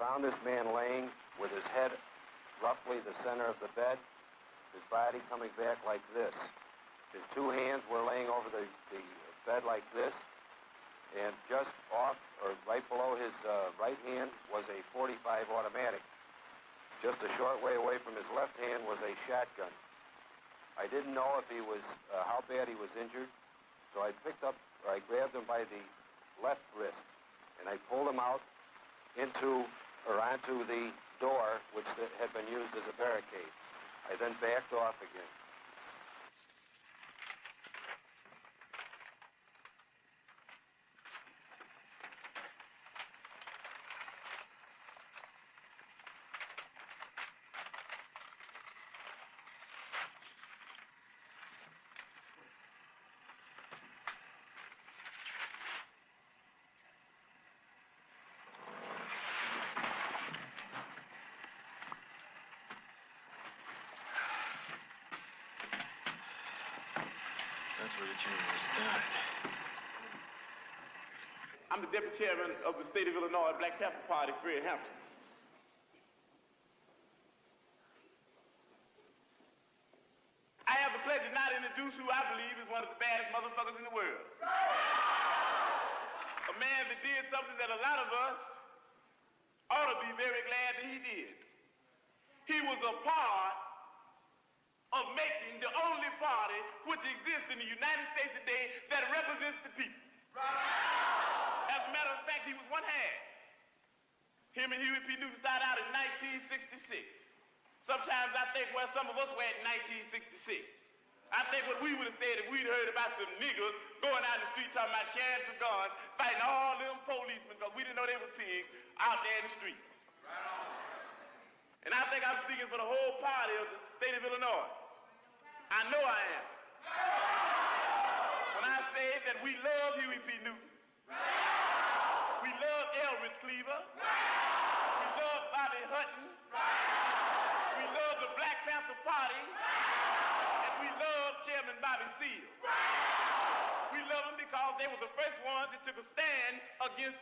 found this man laying with his head roughly the center of the bed, his body coming back like this. His two hands were laying over the bed like this, and just off or right below his right hand was a .45 automatic. Just a short way away from his left hand was a shotgun. I didn't know if he was, how bad he was injured, so I grabbed him by the left wrist, and I pulled him out onto the door, which had been used as a barricade. I then backed off again. I'm the deputy chairman of the state of Illinois Black Panther Party, Fred Hampton. I have the pleasure now to introduce who I believe is one of the baddest motherfuckers in the world. A man that did something that a lot of us ought to be very glad that he did. He was a part of making the only party which exists in the United States today that represents the people. As a matter of fact, he was one half. Him and Huey P. Newton started out in 1966. Sometimes I think where some of us were in 1966. I think what we would have said if we'd heard about some niggas going out in the street talking about carrying some guns, fighting all them policemen because we didn't know they was pigs out there in the streets. And I think I'm speaking for the whole party of the state of Illinois. I know I am. When I say that we love Huey P. Newton, we love Elridge Cleaver, we love Bobby Hutton, we love the Black Panther Party, and we love Chairman Bobby Seale. We love them because they were the first ones that took a stand against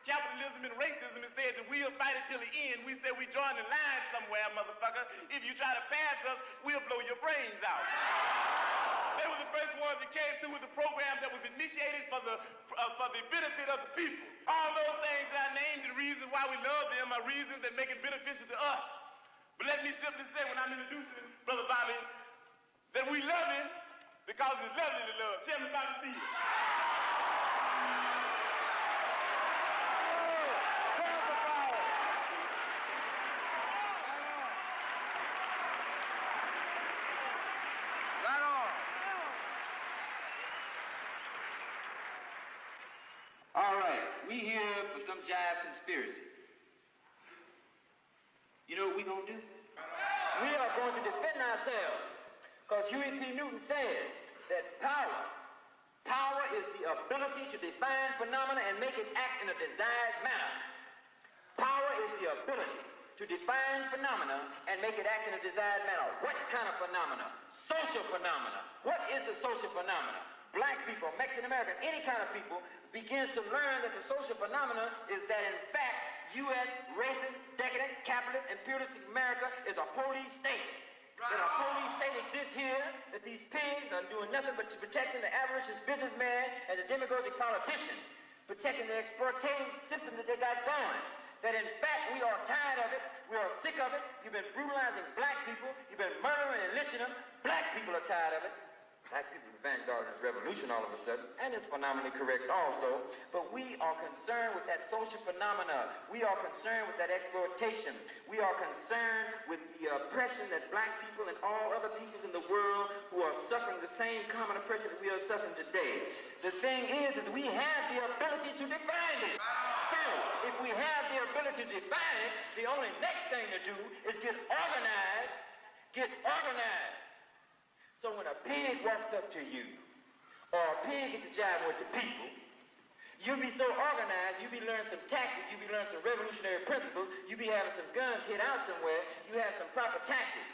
capitalism and racism and said that we'll fight it till the end. We said we join the line somewhere, motherfucker. If you try to pass us, we'll blow your brains out. They were the first ones that came through with the program that was initiated for the benefit of the people. All those things that I named and reasons why we love them are reasons that make it beneficial to us. But let me simply say when I'm introducing Brother Bobby that we love him because it's lovely to love. Chairman Bobby Seale. All right, we here for some jive conspiracy. You know what we gonna do? We are going to defend ourselves, because Huey P. Newton said that power is the ability to define phenomena and make it act in a desired manner. Power is the ability to define phenomena and make it act in a desired manner. What kind of phenomena? Social phenomena. What is the social phenomena? Black people, Mexican American, any kind of people begins to learn that the social phenomena is that in fact U.S. racist, decadent, capitalist, imperialistic America is a police state. That a police state exists here, that these pigs are doing nothing but protecting the avaricious businessman and the demagogic politician, protecting the exploitative system that they got going. That in fact we are tired of it, we are sick of it, you've been brutalizing black people, you've been murdering and lynching them, black people are tired of it. Black people are the vanguard of this revolution all of a sudden, and it's phenomenally correct also, but we are concerned with that social phenomena. We are concerned with that exploitation. We are concerned with the oppression that black people and all other peoples in the world who are suffering the same common oppression that we are suffering today. The thing is that we have the ability to define it. So, if we have the ability to define it, the only next thing to do is get organized. Get organized. So when a pig walks up to you, or a pig gets to jive with the people, you'll be so organized, you'll be learning some tactics, you'll be learning some revolutionary principles, you'll be having some guns hid out somewhere, you have some proper tactics.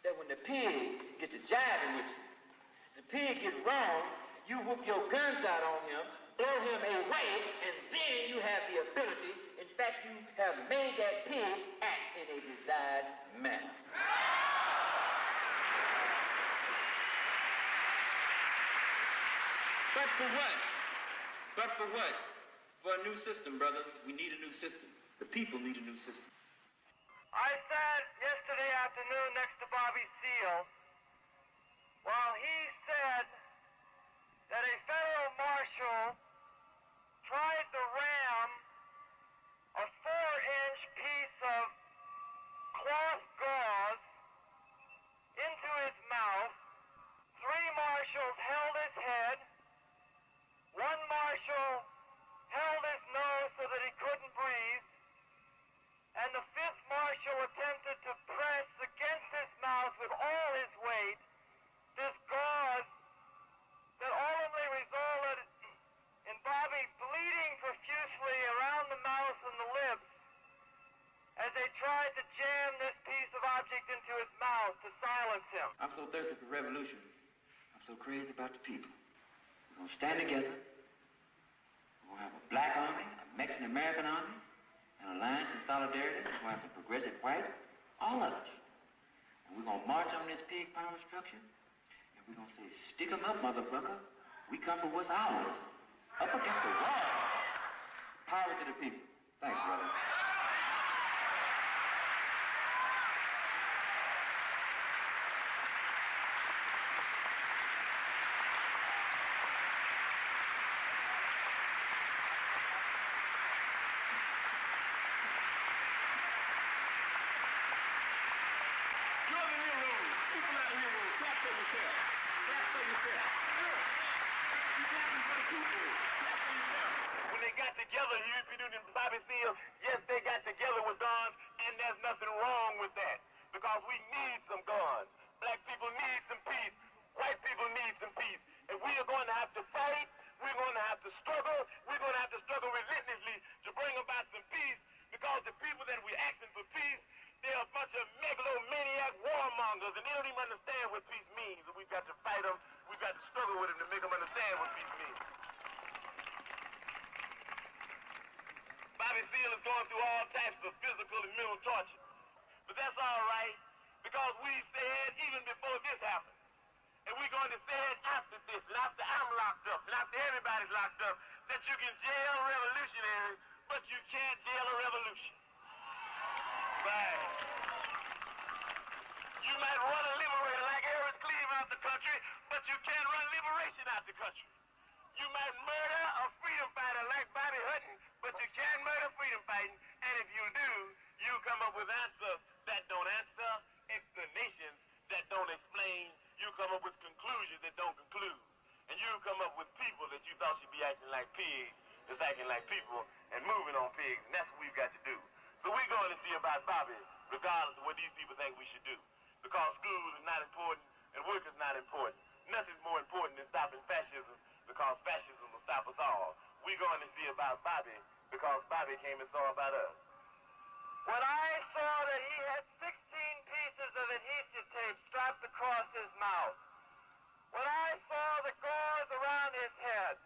That when the pig gets to jiving with you, the pig gets wrong, you whoop your guns out on him, blow him away, and then you have the ability, in fact, you have made that pig act in a desired manner. But for what? But for what? For a new system, brothers. We need a new system. The people need a new system. I sat yesterday afternoon next to Bobby Seale while he said that a federal marshal tried to ram a 4-inch piece of cloth gauze into his mouth. 3 marshals held his head. 1 marshal held his nose so that he couldn't breathe. And the 5th marshal attempted to press against his mouth with all his weight this gauze that ultimately resulted in Bobby bleeding profusely around the mouth and the lips as they tried to jam this piece of object into his mouth to silence him. I'm so thirsty for revolution. I'm so crazy about the people. We're going to stand together. We're going to have a black army, a Mexican-American army, an alliance and solidarity. We're going to have some progressive whites, all of us. And we're going to march on this pig power structure. And we're going to say, stick 'em up, motherfucker. We come for what's ours. Up against the wall. Power to the people. Thanks, brother. Bobby Seale, yes, they got together with guns, and there's nothing wrong with that, because we need some guns. Black people need some peace. White people need some peace. And we are going to have to fight. We're going to have to struggle. We're going to have to struggle relentlessly to bring about some peace, because the people that we're asking for peace, they're a bunch of megalomaniac warmongers, and they don't even understand what peace means. And we've got to fight them. We've got to struggle with them to make them understand what peace means. Bobby Seale is going through all types of physical and mental torture. But that's all right, because we said even before this happened, and we're going to say it after this, and after I'm locked up, and after everybody's locked up, that you can jail revolutionaries, but you can't jail a revolution. Right. You might run a liberator like Harris Cleave out the country, but you can't run liberation out the country. You might murder a freedom fighter like Bobby Hutton, but you can't murder freedom fighting. And if you do, you come up with answers that don't answer, explanations that don't explain. You come up with conclusions that don't conclude. And you come up with people that you thought should be acting like pigs, that's acting like people and moving on pigs. And that's what we've got to do. So we're going to see about Bobby, regardless of what these people think we should do. Because school is not important and work is not important. Nothing's more important than stopping fascism, because fascism will stop us all. We're going to see about Bobby, because Bobby came and saw about us. When I saw that he had 16 pieces of adhesive tape strapped across his mouth, when I saw the gauze around his head,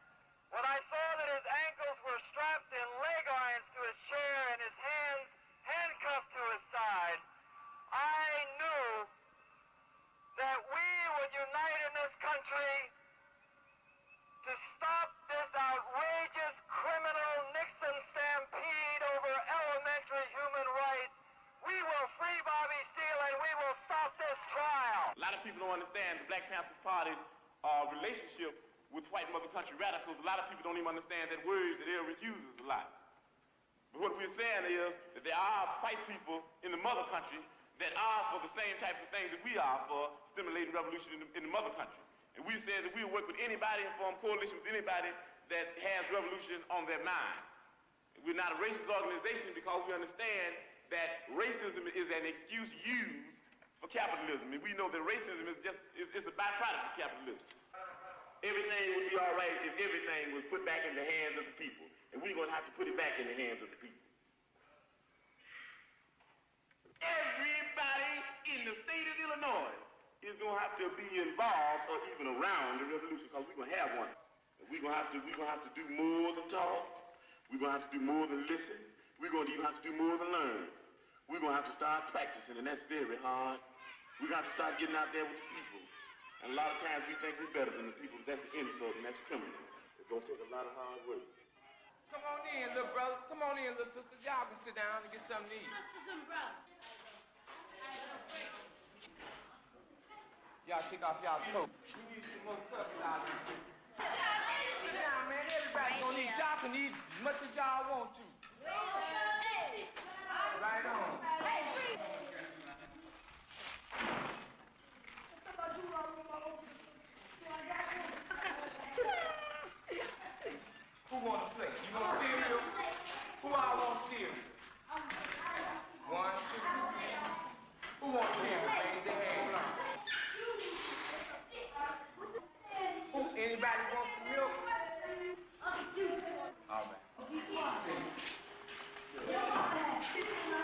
when I saw that his ankles were strapped in leg irons to his chair and his hands handcuffed to his side, I knew that we would unite in this country to stop this outrageous criminal Nixon stampede over elementary human rights. We will free Bobby Seale and we will stop this trial. A lot of people don't understand the Black Panthers Party's relationship with white mother country radicals. A lot of people don't even understand that words that Elrich uses a lot. But what we're saying is that there are white people in the mother country that are for the same types of things that we are for stimulating revolution in the mother country. And we said that we'll work with anybody and form coalition with anybody that has revolution on their mind. We're not a racist organization because we understand that racism is an excuse used for capitalism. And we know that racism is a byproduct of capitalism. Everything would be all right if everything was put back in the hands of the people. And we're going to have to put it back in the hands of the people. Everybody in the state of Illinois is going to have to be involved or even around the revolution, because we're going to have one. We're gonna have to do more than talk. We're gonna have to do more than listen. We're gonna even have to do more than learn. We're gonna have to start practicing, and that's very hard. We're gonna have to start getting out there with the people. And a lot of times we think we're better than the people. That's an insult and that's criminal. It's gonna take a lot of hard work. Come on in, little brother. Come on in, little sister. Y'all can sit down and get something to eat. Sisters and brothers. Y'all take off y'all's coat. We need some more cups out here. Sit down, man. Everybody gonna eat. Y'all can eat as much as y'all want to. Right on. Who want a plate? You want cereal? Who all want cereal? 1, 2. Who wants cereal? Raise their hand. Anybody want some milk? All right.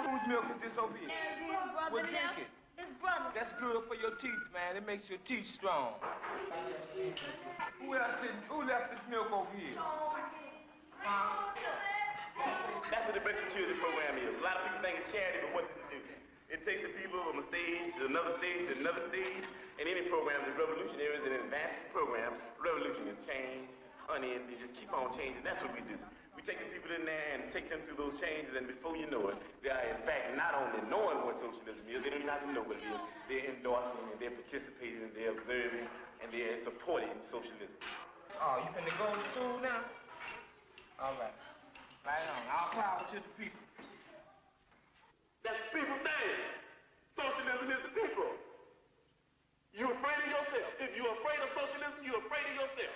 Whose milk is this over here? Well, drink it. His brother. That's good for your teeth, man. It makes your teeth strong. Who left this milk over here? That's what the Breakfast Children program is. A lot of people think it's charity, but what does it do? It takes the people from a stage to another stage to another stage. And any program that's revolutionary is an advanced program. Revolution is change, unending. Just keep on changing. That's what we do. We take the people in there and take them through those changes, and before you know it, they are in fact not only knowing what socialism is, they don't even have to know what it is. They're endorsing and they're participating and they're observing and they're supporting socialism. Oh, you finna go to school now? All right. Right on. All power to the people. That's the people's thing. Socialism is the people. You're afraid of yourself. If you're afraid of socialism, you're afraid of yourself.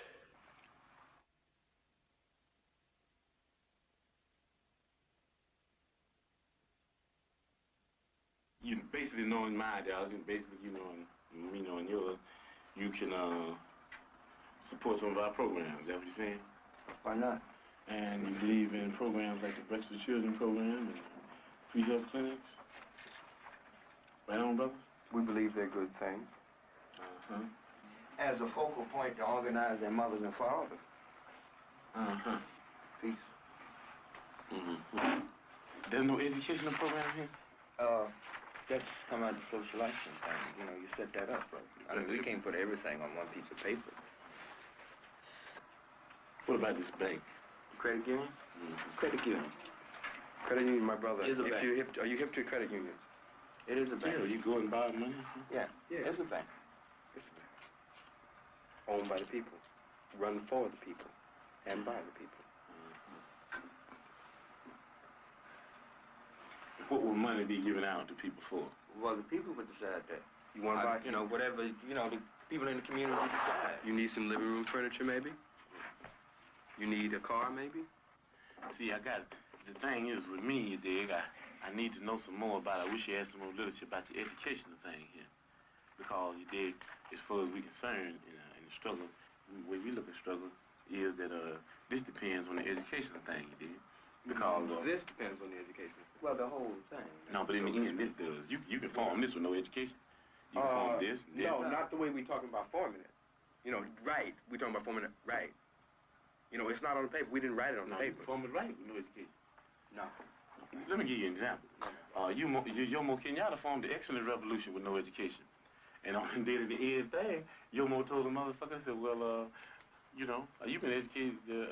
You basically knowing my ideology, and basically you knowing me knowing yours, you can support some of our programs. Is that what you're saying? Why not? And you believe in programs like the Breakfast with Children program and free health clinics? Right on, brothers? We believe they're good things. Uh-huh. As a focal point to organize their mothers and fathers. Uh-huh. Peace. Mm-hmm. There's no educational program here? That's come out of the social action thing. You know, you set that up, bro. I mean, we can't put everything on one piece of paper. What about this bank? Credit union? Mm-hmm. Credit union. Credit union, my brother. Is a bank. Are you hip to credit unions? It is a bank. Yeah, you go and borrow money? Yeah. It's a bank. It's a bank. Owned by the people. Run for the people. And by the people. What will money be given out to people for? Well, the people would decide that. You want to buy, whatever, the people in the community decide. You need some living room furniture, maybe? You need a car, maybe? See, the thing is with me, you dig, I need to know some more about it. I wish you had some more literature about the educational thing here. Because, you dig, as far as we're concerned in the struggle, the way we look at struggle is that this depends on the educational thing, you dig. Because this depends on the education. Well, the whole thing. No, but in the end, this does. You can form this with no education. You can form this and this. No, not the way we're talking about forming it. Right. We're talking about forming it right. It's not on the paper. We didn't write it on the paper. You can form it right with no education. No. Let me give you an example. Yomo Kenyatta formed the excellent revolution with no education. And on the day of the end thing, Yomo told the motherfucker, said, well, you've been educated to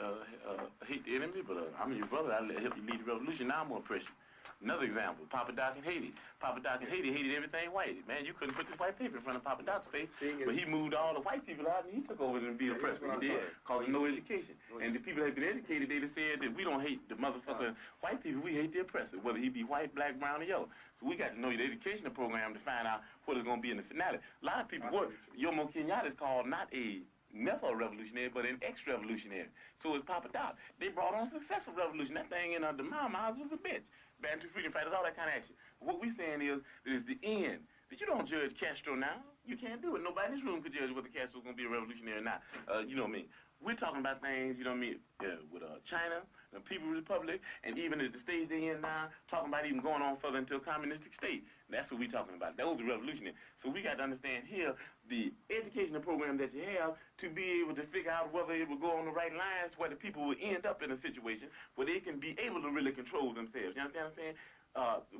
hate the enemy, but I'm your brother. I'll help you lead the revolution. Now I'm going to oppress you. Another example, Papa Doc in Haiti. Papa Doc in Haiti hated everything white. Man, you couldn't put this white paper in front of Papa Doc's face. But he moved all the white people out and he took over and be oppressor. He did, because of no education. And the people that have been educated, they just said that we don't hate the motherfucker white people, we hate the oppressor, whether he be white, black, brown, or yellow. So we got to know the educational program to find out what is going to be in the finale. A lot of people, Yomo Kenyatta is called never a revolutionary, but an ex-revolutionary. So is Papa Doc. They brought on a successful revolution. That thing in the Mao's was a bitch. Bantu freedom fighters, all that kind of action. What we're saying is that it's the end. That you don't judge Castro now. You can't do it. Nobody in this room could judge whether Castro's going to be a revolutionary or not. You know what I mean? We're talking about things, you know what I mean, with China, the People's Republic, and even at the stage they're in now, talking about even going on further into a communistic state. That's what we're talking about. Those are revolutionary. So we got to understand here the educational program that you have to be able to figure out whether it will go on the right lines where the people will end up in a situation where they can be able to really control themselves. You understand what I'm saying?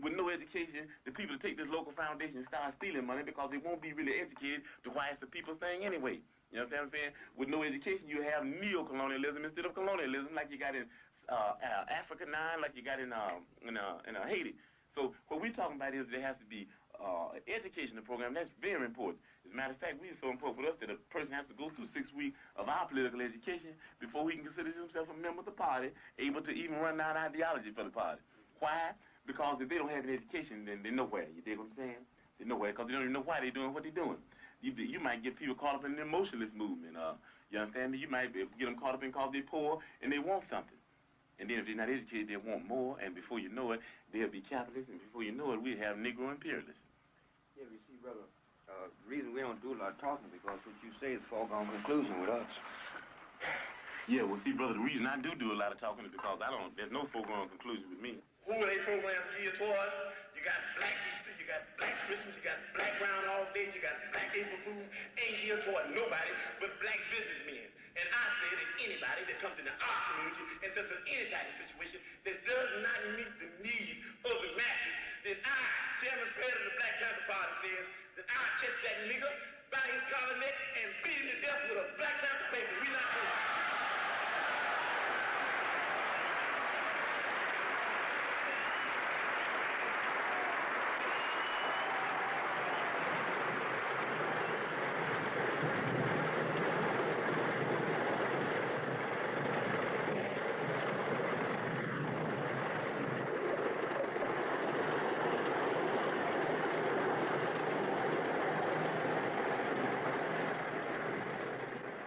With no education, the people take this local foundation and start stealing money because they won't be really educated to why it's the people's thing anyway. You understand what I'm saying? With no education, you have neo-colonialism instead of colonialism, like you got in Africa now, like you got in Haiti. So what we're talking about is there has to be an educational program. That's very important. As a matter of fact, it's so important for us that a person has to go through 6 weeks of our political education before he can consider himself a member of the party, able to even run down ideology for the party. Why? Because if they don't have an education, then they're nowhere. You dig what I'm saying? They're nowhere because they don't even know why they're doing what they're doing. You might get people caught up in the emotionalist movement. You understand me? You might get them caught up in because they're poor and they want something. And then if they're not educated, they want more. And before you know it, they'll be capitalists. And before you know it, we have Negro imperialists. Yeah, you see, brother, the reason we don't do a lot of talking because what you say is foregone conclusion with us. Yeah, well, see, brother, the reason I do a lot of talking is because there's no foregone conclusion with me. Who are they programs geared towards? You got Black Easter, you got Black Christmas, you got Black Brown All Day, you got Black April Fool, ain't geared toward nobody but black businessmen. And I say that anybody that comes into our community and sets up any type of situation that does not meet the needs of the masses, then I, Chairman President of the Black Panther Party, says that I catch that nigga by his collar neck and beat him to death with a Black Panther paper. We not doing it.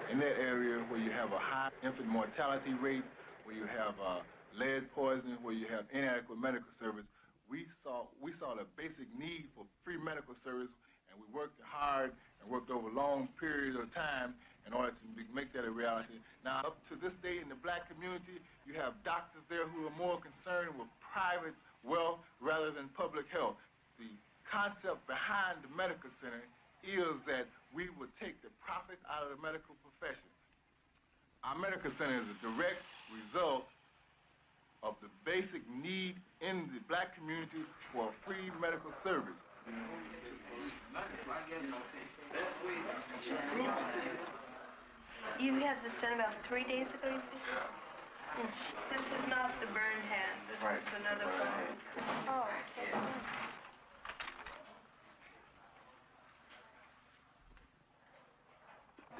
In that area where you have a high infant mortality rate, where you have lead poisoning, where you have inadequate medical service, we saw the basic need for free medical service, and we worked hard and worked over long periods of time in order to make that a reality. Now, up to this day in the black community, you have doctors there who are more concerned with private wealth rather than public health. The concept behind the medical center is that we would take the profit out of the medical profession. Our medical center is a direct result of the basic need in the black community for free medical service. You had this done about 3 days ago, you said? This is not the burned hand. This is another one. Oh, okay.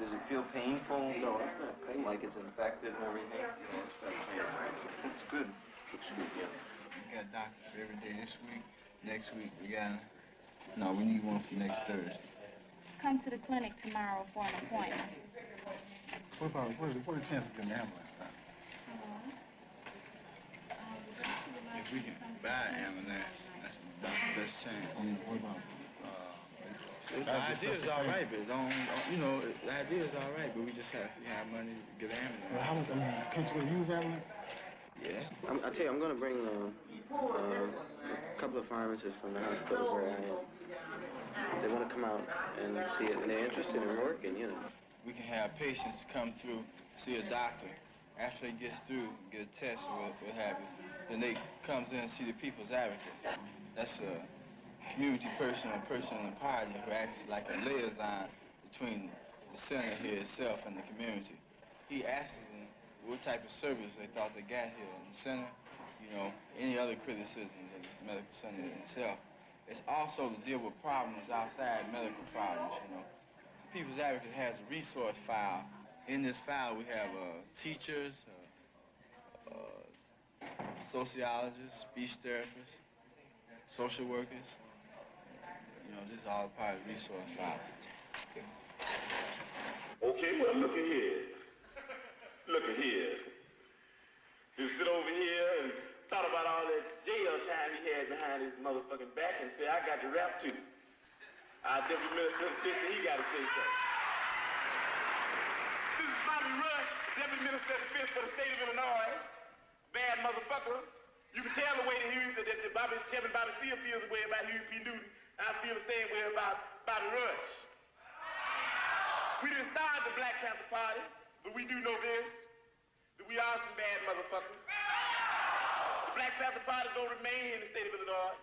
Does it feel painful? No, it's not painful. Like it's infected and everything? No, it's not painful. It's good. Looks good, yeah. We got doctors for every day this week. Next week, we need one for next Thursday. Come to the clinic tomorrow for an appointment. What are the chances of getting an ambulance now? If we can buy an ambulance, that's about the best chance. What about... The idea is all right, but the idea is all right, but we just have money to get an ambulance. Well, how much, can't you use ambulance? Yes. I tell you, I'm going to bring a couple of pharmacists from the hospital where I am. They want to come out and see it, and they're interested in working, you know. We can have patients come through, see a doctor. After they get through, get a test or what have you, then they comes in and see the people's advocate. That's a community person, a person in the party who acts like a liaison between the center here itself and the community. He asks them what type of service they thought they got here in the center, any other criticisms of the medical center itself. It's also to deal with problems outside medical problems, People's Advocate has a resource file. In this file we have teachers, sociologists, speech therapists, social workers. This is all part of the resource file. Okay, well, look at here. Look at here. You sit over here and thought about all that jail time he had behind his motherfucking back and say, I got the rap too. Our Deputy Minister of Fiscal, he got to say so. This is Bobby Rush, Deputy Minister of Defense for the state of Illinois. Bad motherfucker. You can tell the way that Bobby Seale feels the way about Huey P. Newton, and I feel the same way about Bobby Rush. We didn't start the Black Panther Party, but we do know this, that we are some bad motherfuckers. The Black Panther Party is going to remain here in the state of Illinois.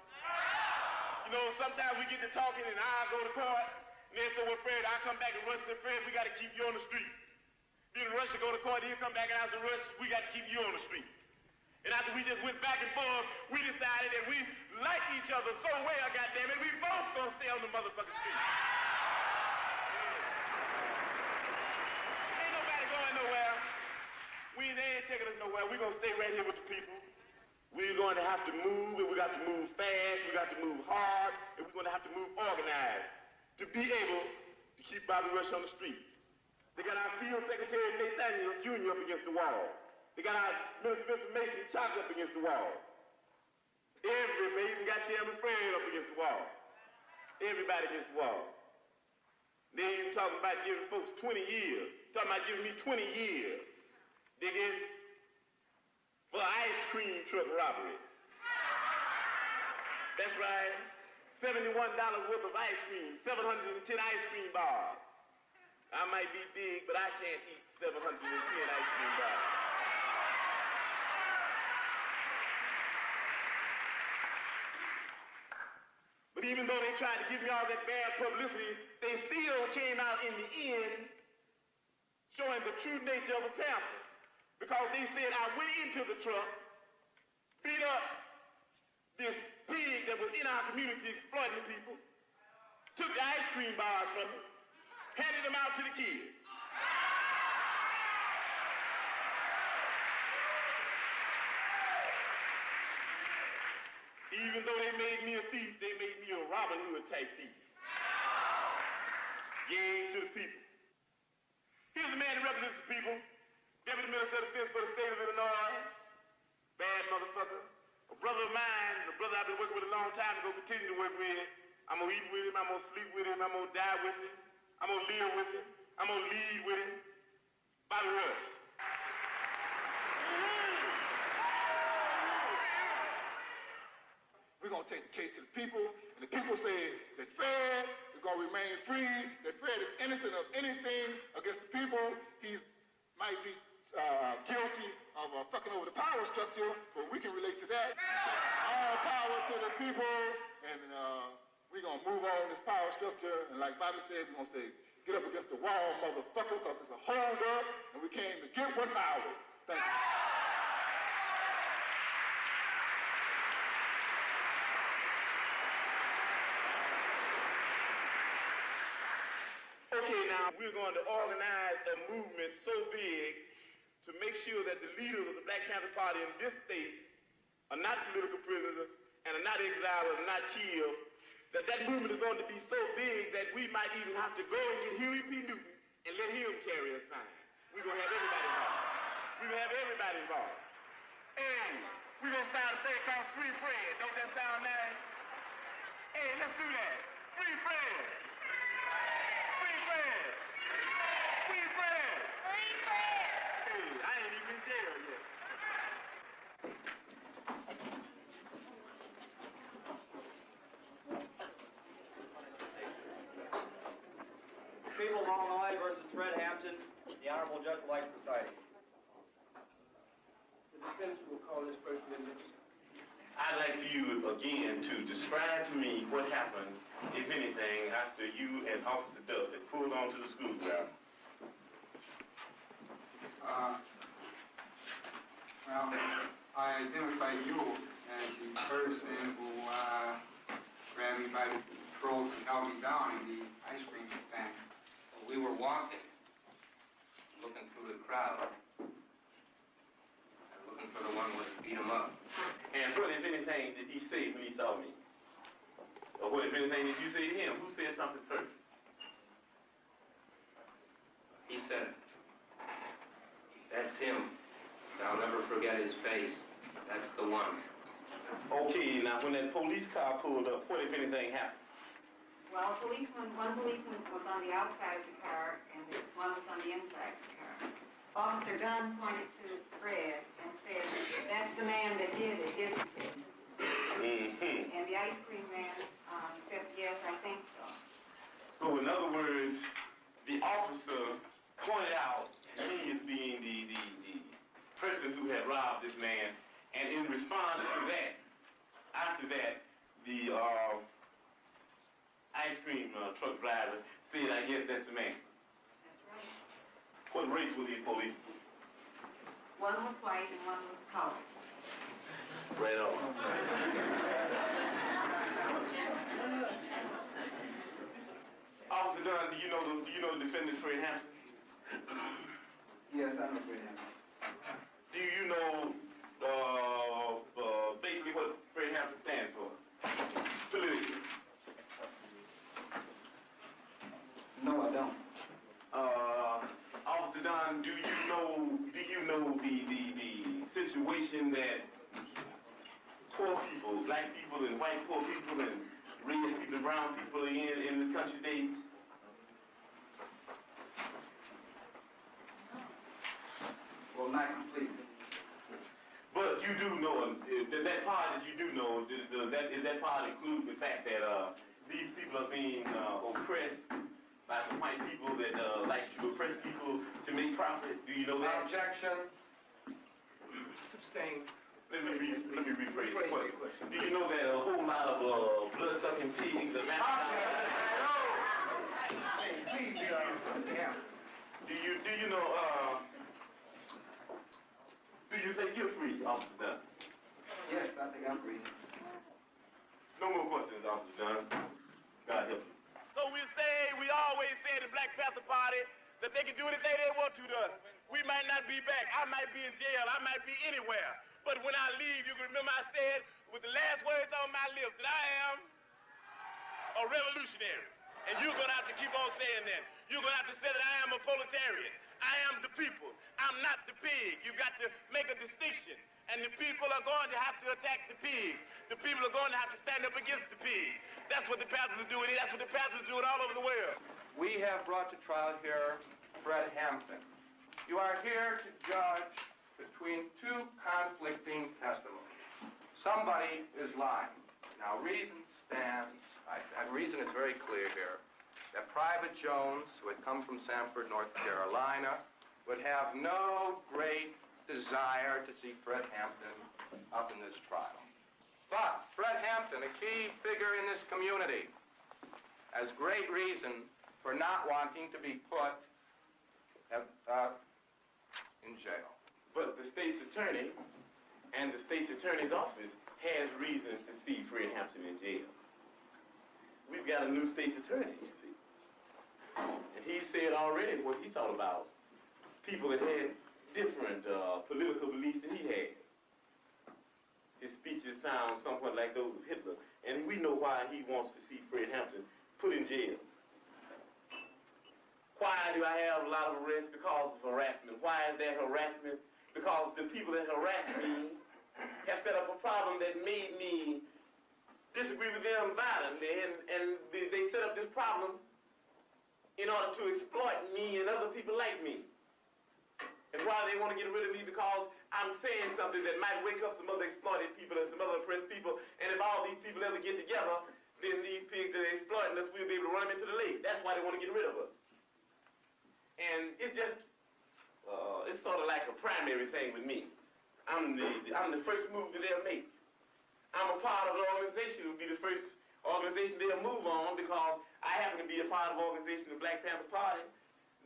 You know, sometimes we get to talking and I go to court, and then so we're Fred, I come back and Rush said, Fred, we got to keep you on the streets. Then Rush will go to court, he'll come back and I said, Rush, we got to keep you on the streets. And after we just went back and forth, we decided that we like each other so well, goddammit, we both gonna stay on the motherfucking street. Ain't nobody going nowhere. They ain't taking us nowhere. We're gonna stay right here with the people. We're going to have to move, and we got to move fast, we got to move hard, and we're going to have to move organized to be able to keep Bobby Rush on the streets. They got our field secretary, Nathaniel Jr. up against the wall. They got our Minister of Information, Chuck, up against the wall. Everybody, even got Chairman Fred up against the wall. Everybody against the wall. They ain't talking about giving folks 20 years. Talking about giving me 20 years. Dig in? For ice cream truck robbery. That's right. $71 worth of ice cream. 710 ice cream bars. I might be big, but I can't eat 710 ice cream bars. But even though they tried to give me all that bad publicity, they still came out in the end showing the true nature of a panther. Because they said I went into the truck, beat up this pig that was in our community exploiting people, took the ice cream bars from him, handed them out to the kids. Even though they made me a thief, they made me a Robin Hood type thief. Gave to the people. Here's a man that represents the people. Deputy Minister of Defense for the state of Illinois. Bad motherfucker. A brother of mine, a brother I've been working with a long time, and gonna continue to work with. I'm gonna eat with him, I'm gonna sleep with him, I'm gonna die with him, I'm gonna live with him, I'm gonna lead with him. Bobby Rush. We're gonna take the case to the people, and the people say that Fred is gonna remain free, that Fred is innocent of anything against the people. He might be guilty of fucking over the power structure, but we can relate to that. All power to the people, and we're going to move on this power structure, and like Bobby said, we're going to say, get up against the wall, motherfucker, because it's a hold up, and we came to get what's ours. Thank you. Okay, now we're going to organize a movement so big to make sure that the leaders of the Black Panther Party in this state are not political prisoners and are not exiled and are not killed, that movement is going to be so big that we might even have to go and get Huey P. Newton and let him carry a sign. We're going to have everybody involved. We're going to have everybody involved. And we're going to start a thing called Free Fred. Don't that sound nice? Hey, let's do that. Free Fred. Free Fred. Free Fred. Free Fred. Hey, I ain't even in jail yet. People of Illinois versus Fred Hampton, the Honorable Judge White presiding. The defense will call this person witness. I'd like for you again to describe to me what happened, if anything, after you and Officer Duff had pulled onto the school ground. Well, I identified you as the person who grabbed me by the throat and held me down in the ice cream stand. We were walking, looking through the crowd, and looking for the one who beat him up. And what, if anything, did he say when he saw me? Or what, if anything, did you say to him? Who said something first? He said, "That's him. I'll never forget his face. That's the one." Okay, now when that police car pulled up, what, if anything, happened? Well, one policeman was on the outside of the car, and one was on the inside of the car. Officer Dunn pointed to Fred and said, That's the man that did it, isn't it? Mm-hmm. And the ice cream man said, yes, I think so. So in other words, the officer pointed out he as being the person who had robbed this man, and in response to that, after that, the ice cream truck driver said, I guess that's the man. That's right. What race were these police? One was white and one was colored. Right on. Officer Dunn, do you know the defendant, Fred Hampton? Yes, I know Fred Hampton. Do you know basically what Fred Hampton stands for? Politically. No, I don't. Officer Dunn, do you know the situation that poor people, black people and white poor people and red people and brown people are in this country today? Well, not completely. But you do know, that part that you do know, is that part include the fact that these people are being oppressed by some white people that like to oppress people to make profit? Do you know that? Objection. Sustained. Let me rephrase the question. Do you know that a whole lot of blood-sucking pigs are do you think you're free, Officer Dunn? Yes, I think I'm free. No more questions, Officer Dunn. God help you. So we always say in the Black Panther Party that they can do anything they want to us. We might not be back. I might be in jail. I might be anywhere. But when I leave, you can remember I said with the last words on my lips that I am a revolutionary. And you're going to have to keep on saying that. You're going to have to say that I am a proletarian. I am the people. I'm not the pig. You've got to make a distinction. And the people are going to have to attack the pigs. The people are going to have to stand up against the pigs. That's what the Panthers are doing. That's what the Panthers are doing all over the world. We have brought to trial here Fred Hampton. You are here to judge between two conflicting testimonies. Somebody is lying. Now, reason stands, and reason is very clear here, that Private Jones, who had come from Sanford, North Carolina, would have no great desire to see Fred Hampton up in this trial. But Fred Hampton, a key figure in this community, has great reason for not wanting to be put in jail. But the state's attorney and the state's attorney's office has reasons to see Fred Hampton in jail. We've got a new state's attorney, you see. And he said already what he thought about people that had different political beliefs than he had. His speeches sound somewhat like those of Hitler. And we know why he wants to see Fred Hampton put in jail. Why do I have a lot of arrests? Because of harassment. Why is that harassment? Because the people that harass me have set up a problem that made me disagree with them violently, and they set up this problem in order to exploit me and other people like me. And why they want to get rid of me? Because I'm saying something that might wake up some other exploited people and some other oppressed people, and if all these people ever get together, then these pigs that are exploiting us, we'll be able to run them into the lake. That's why they want to get rid of us. And it's just, it's sort of like a primary thing with me. I'm the first move that they'll make. I'm a part of an organization that will be the first organization they'll move on, because I happen to be a part of an organization, the Black Panther Party,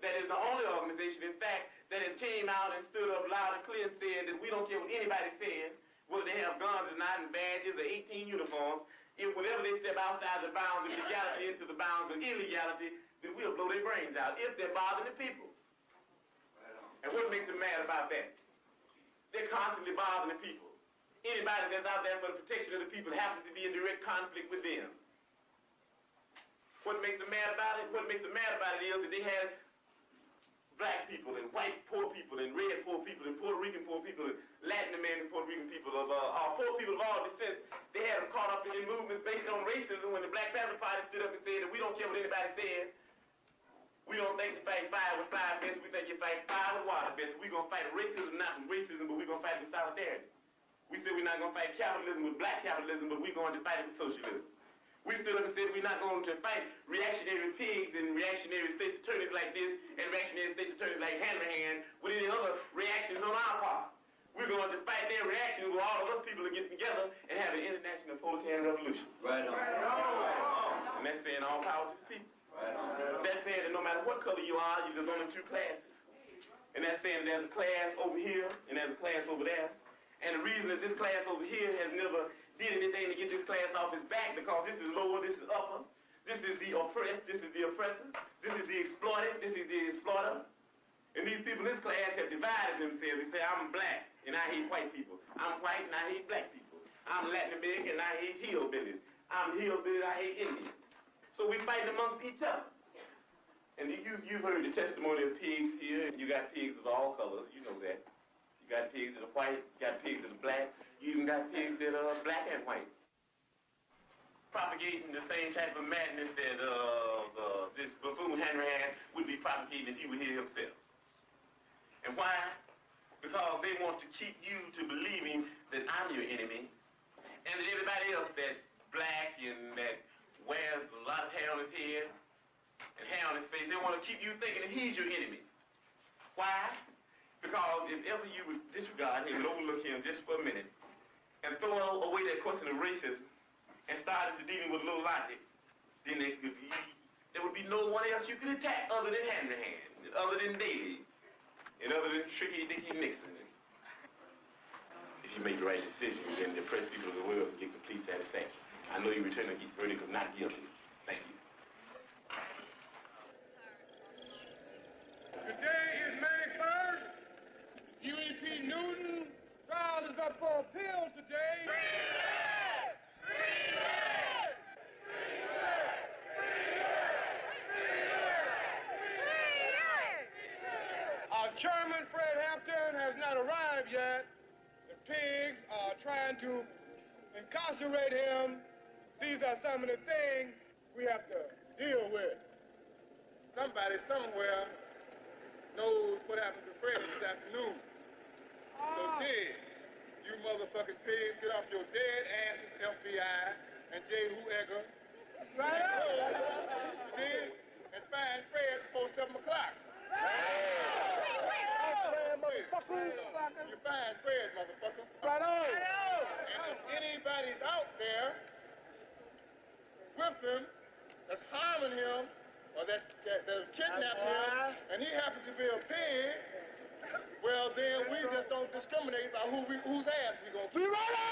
that is the only organization, in fact, that has came out and stood up loud and clear and said that we don't care what anybody says, whether they have guns or not, and badges or 18 uniforms. If whenever they step outside the bounds of legality into the bounds of illegality, then we'll blow their brains out if they're bothering the people. And what makes them mad about that? They're constantly bothering the people. Anybody that's out there for the protection of the people happens to be in direct conflict with them. What makes them mad about it? What makes them mad about it is that they have black people and white poor people and red poor people and Puerto Rican poor people and Latin American Puerto Rican people of poor people of all descents. They had them caught up in movements based on racism when the Black Panther Party stood up and said that we don't care what anybody says. We don't think you fight fire with fire best. We think you fight fire with water best. We're going to fight racism, not with racism, but we're going to fight with solidarity. We said we're not going to fight capitalism with black capitalism, but we're going to fight it with socialism. We stood up and said we're not going to fight reactionary pigs and reactionary state's attorneys like this and reactionary state's attorneys like Hanrahan with any other reactions on our part. We're going to fight their reactions where all of us people are getting together and have an international proletarian revolution. Right on. And that's saying all power to the people. Right on. That's saying that no matter what color you are, there's only two classes. And that's saying there's a class over here and there's a class over there. And the reason that this class over here has never did anything to get this class off its back because this is lower, this is upper. This is the oppressed, this is the oppressor. This is the exploited, this is the exploiter. And these people in this class have divided themselves. They say, I'm black and I hate white people. I'm white and I hate black people. I'm Latin American and I hate hillbillies. I'm hillbilly and I hate Indians. So we fighting amongst each other. And you've heard the testimony of pigs here. You got pigs of all colors, you know that. You got pigs that are white, you got pigs that are black. You even got pigs that are black and white. Propagating the same type of madness that this buffoon Hanrahan would be propagating if he were here himself. And why? Because they want to keep you to believing that I'm your enemy and that everybody else that's black and that wears a lot of hair on his head and hair on his face, they want to keep you thinking that he's your enemy. Why? Because if ever you would disregard him and overlook him just for a minute and throw away that question of racism and start into dealing with a little logic, then there would be no one else you could attack other than Hanrahan, other than Daley, and other than Tricky Dicky Nixon. If you make the right decision, then the oppressed people of the world can get complete satisfaction. I know you return a verdict of not guilty. Thank you. Today is May 1st. UEP Newton trial is up for appeal today. Our chairman, Fred Hampton, has not arrived yet. The pigs are trying to incarcerate him. These are some of the things we have to deal with. Somebody somewhere knows what happened to Fred this afternoon. So Ted, you motherfucking pigs, get off your dead asses, FBI and J. Who Edgar. Right up. You did? And find Fred before 7 o'clock. You find Fred, motherfucker. Right on. And if anybody's out there with him that's harming him or that's kidnapped him and he happens to be a pig, well, then we just don't discriminate by whose ass we gonna keep. Right on!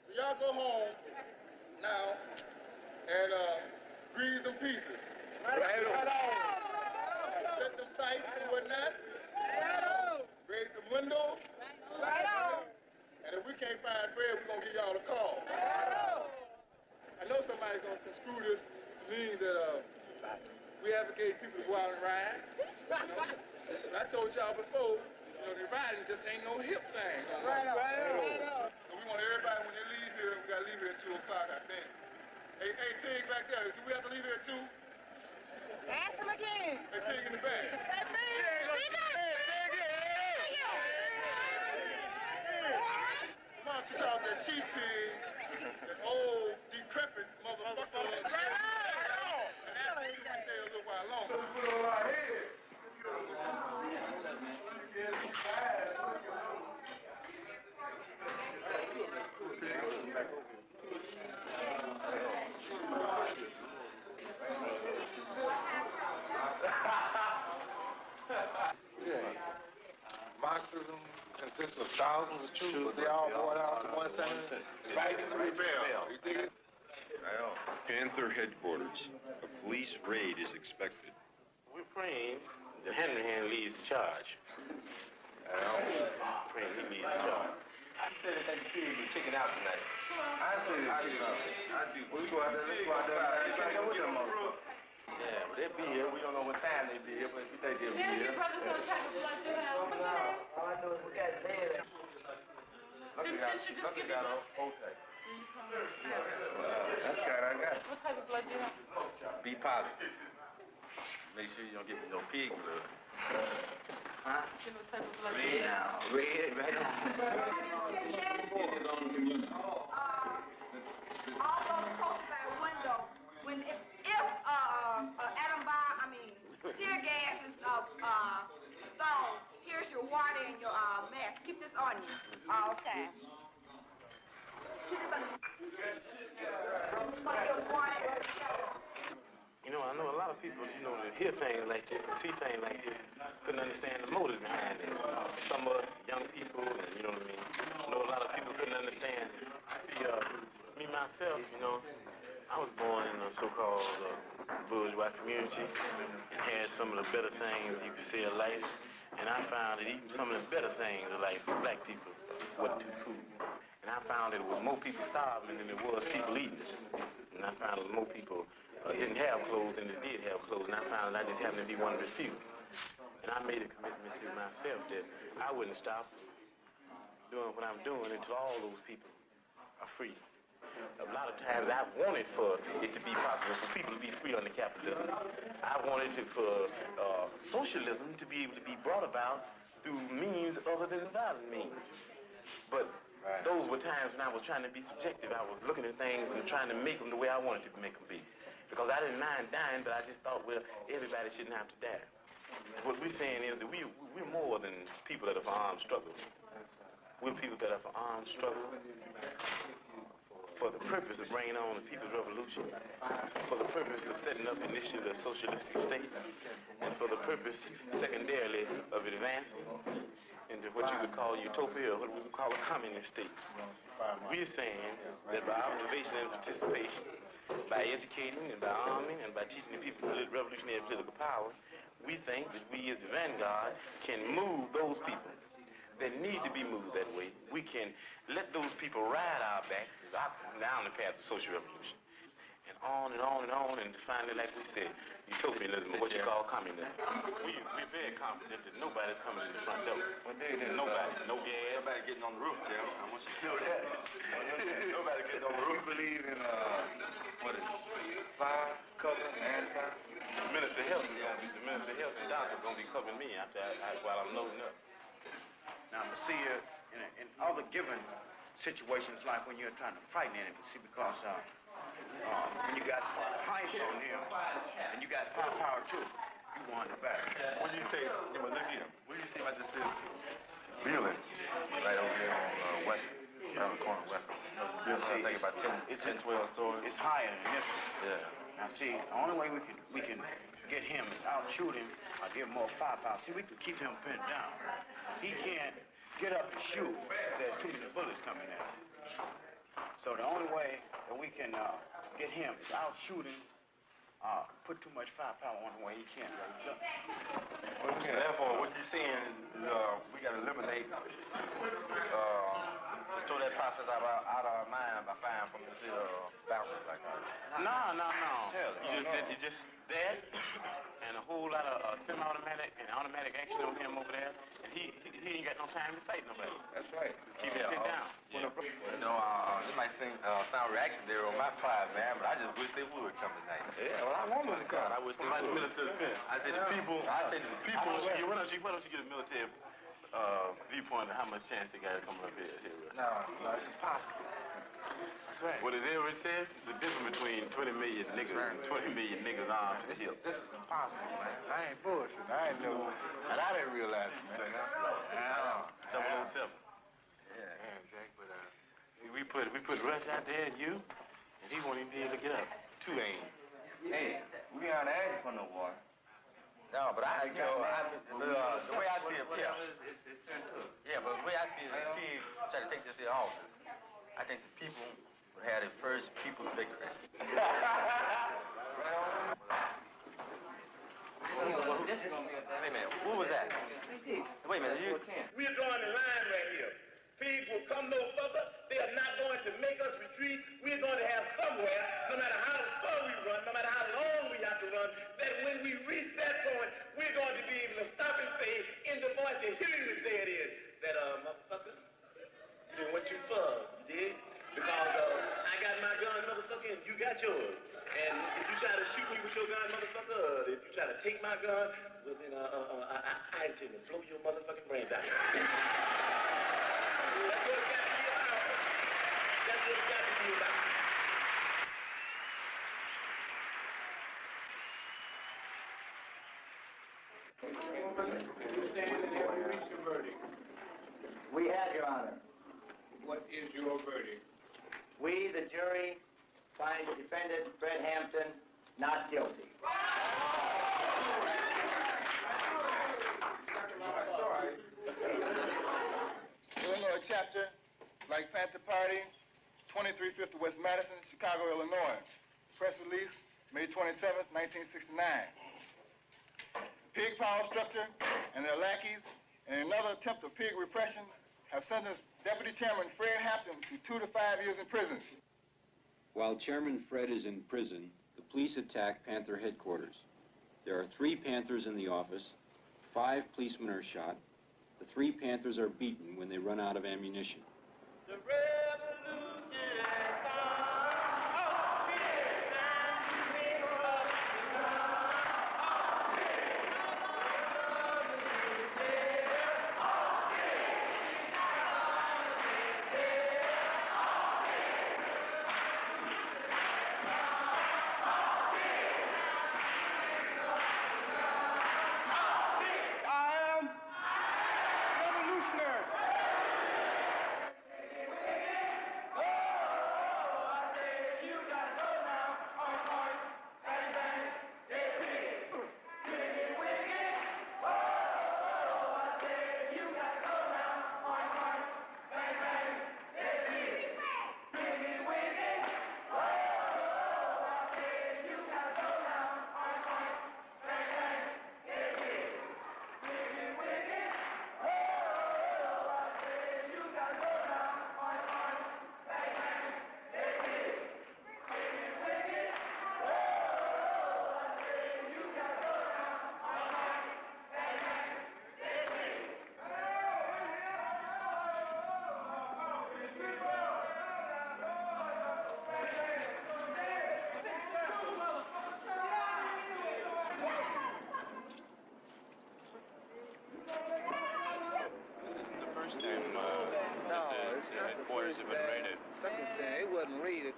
So y'all go home now and grease them pieces. Right on! Set them sights and whatnot. Raise them windows. Right on! And if we can't find Fred, we're gonna give y'all a call. I know somebody's gonna construe this to mean that we advocate people to go out and ride. I told y'all before, the riding just ain't no hip thing. Right on. So we want everybody, when they leave here, we gotta leave here at 2 o'clock, I think. Hey, pig back there, do we have to leave here at 2? Ask him again. Hey, pig in the back. Hey, pig! Come on, check out that cheap pig, that old, decrepit motherfucker. Right on! And that's why we stay a little while longer. Put it on our head. Marxism consists of thousands of truths, but they all boil down to one sentence. Right to rebel. You dig it? Panther headquarters. A police raid is expected. We're praying that Hanrahan leads the charge. Praying he leads the charge. I said that the pigs were checking out tonight. I said it. I do. Well, we go out there. Let's go out there. Yeah, but they'll be here. We don't know what time they'll be here, but we think they'll be here. Your brother's gonna try to blood you out. What's your name? All I know is we got lead. Nothing got on Otay. That's kind I got. What type of blood do you have? Be positive. Make sure you don't get me no pig blood. Huh? Red now. Red, right on. All those posts by window, if tear gas is thrown, here's your water and your mask. Keep this on you all the time. You know, I know a lot of people, you know, that hear things like this and see things like this, couldn't understand the motive behind this. Some of us, young people, and you know what I mean, I know a lot of people couldn't understand. Me, myself, you know, I was born in a so-called bourgeois community and had some of the better things you could say of life. And I found that even some of the better things of life for black people wasn't too cool. And I found that there was more people starving than there was people eating. And I found that more people didn't have clothes than they did have clothes. And I found that I just happened to be one of the few. And I made a commitment to myself that I wouldn't stop doing what I'm doing until all those people are free. A lot of times I wanted for it to be possible for people to be free under capitalism. I wanted for socialism to be able to be brought about through means other than violent means. But those were times when I was trying to be subjective. I was looking at things and trying to make them the way I wanted to make them be. Because I didn't mind dying, but I just thought, well, everybody shouldn't have to die. What we're saying is that we're more than people that are for armed struggle. We're people that are for armed struggle for the purpose of bringing on the People's Revolution, for the purpose of setting up initially a socialistic state, and for the purpose, secondarily, of advancing into what you could call utopia, or what we would call a communist state. We're saying that by observation and participation, by educating and by arming and by teaching the people revolutionary political power, we think that we as the vanguard can move those people that need to be moved that way. We can let those people ride our backs as oxen down the path of social revolution. And on and on and on, and finally, like we said, utopianism, what you call communism. We're very confident that nobody's coming in the front door. Nobody. No gas. Nobody getting on the roof, Jeff. I want you to know that. Nobody getting on the roof. We believe in, what is it? Fire, cover, and fire. The Minister of Health and doctor are going to be covering me while I'm loading up. Now, see, in other given situations, like when you're trying to frighten enemy, see, because when you got height on him and you got firepower too, you want it back. What do you say? Look here. What do you say about this building right over here on West, around the corner of West? I think about 10, 12 stories. It's higher than this one. Yeah. Now, see, the only way we can get him is out shoot him or give him more firepower. See, we can keep him pinned down. He can't get up to shoot if there's too many bullets coming at him. So the only way that we can get him is out shoot him, put too much firepower on him where he can't raise up. Well, therefore, what you're saying is we got to eliminate, just throw that process out of our mind by firing from this balcony like that. No. You just that and a whole lot of semi-automatic and automatic action on him over there, and he ain't got no time to sight nobody. That's right. Just keep it down. Yeah. You know, it might sound reactionary on my part, man, but I just wish they would come tonight. Yeah, well, I want them to come. I wish they would. The Minister of Defense. I said the people. Why don't you get a military viewpoint of how much chance they got of coming up here? No, it's impossible. That's right. What has Elwood said? It's the difference between 20 million niggas and 20 million niggas armed to the hilt. This is impossible, man. I ain't bullshit. I ain't know. And I didn't realize it, man. Right. 007. Yeah, Jack, but see, we put Rush out there and you, and he won't even be able to get up. Two aim. Hey, we aren't asking for no war. No, but the way I see it here, but the way I see it, if kids try to take this here office, I think the people would have their first people's victory. Wait a minute, who was that? Wait a minute, We're drawing the line right here. Pigs will come no further. They are not going to make us retreat. We're going to have somewhere, no matter how far we run, no matter how long we have to run, that when we reach that point, we're going to be able to stop and say, in the voice you hear you say it is, that, motherfucker, you done went too far, you did? Because I got my gun, motherfucker, and you got yours. And if you try to shoot me with your gun, motherfucker, if you try to take my gun, well then I intend to blow your motherfucking brains out. That's what it got to be about. That's what it got to be about. Stand and have you reached your verdict? We have, Your Honor. What is your verdict? We, the jury, find the defendant, Fred Hampton, not guilty. Illinois chapter, Black Panther Party, 2350 West Madison, Chicago, Illinois. Press release, May 27th, 1969. Pig power structure and their lackeys, in another attempt of pig repression, have sentenced Deputy Chairman Fred Hampton to 2 to 5 years in prison. While Chairman Fred is in prison, the police attack Panther headquarters. There are 3 Panthers in the office, 5 policemen are shot. The 3 Panthers are beaten when they run out of ammunition.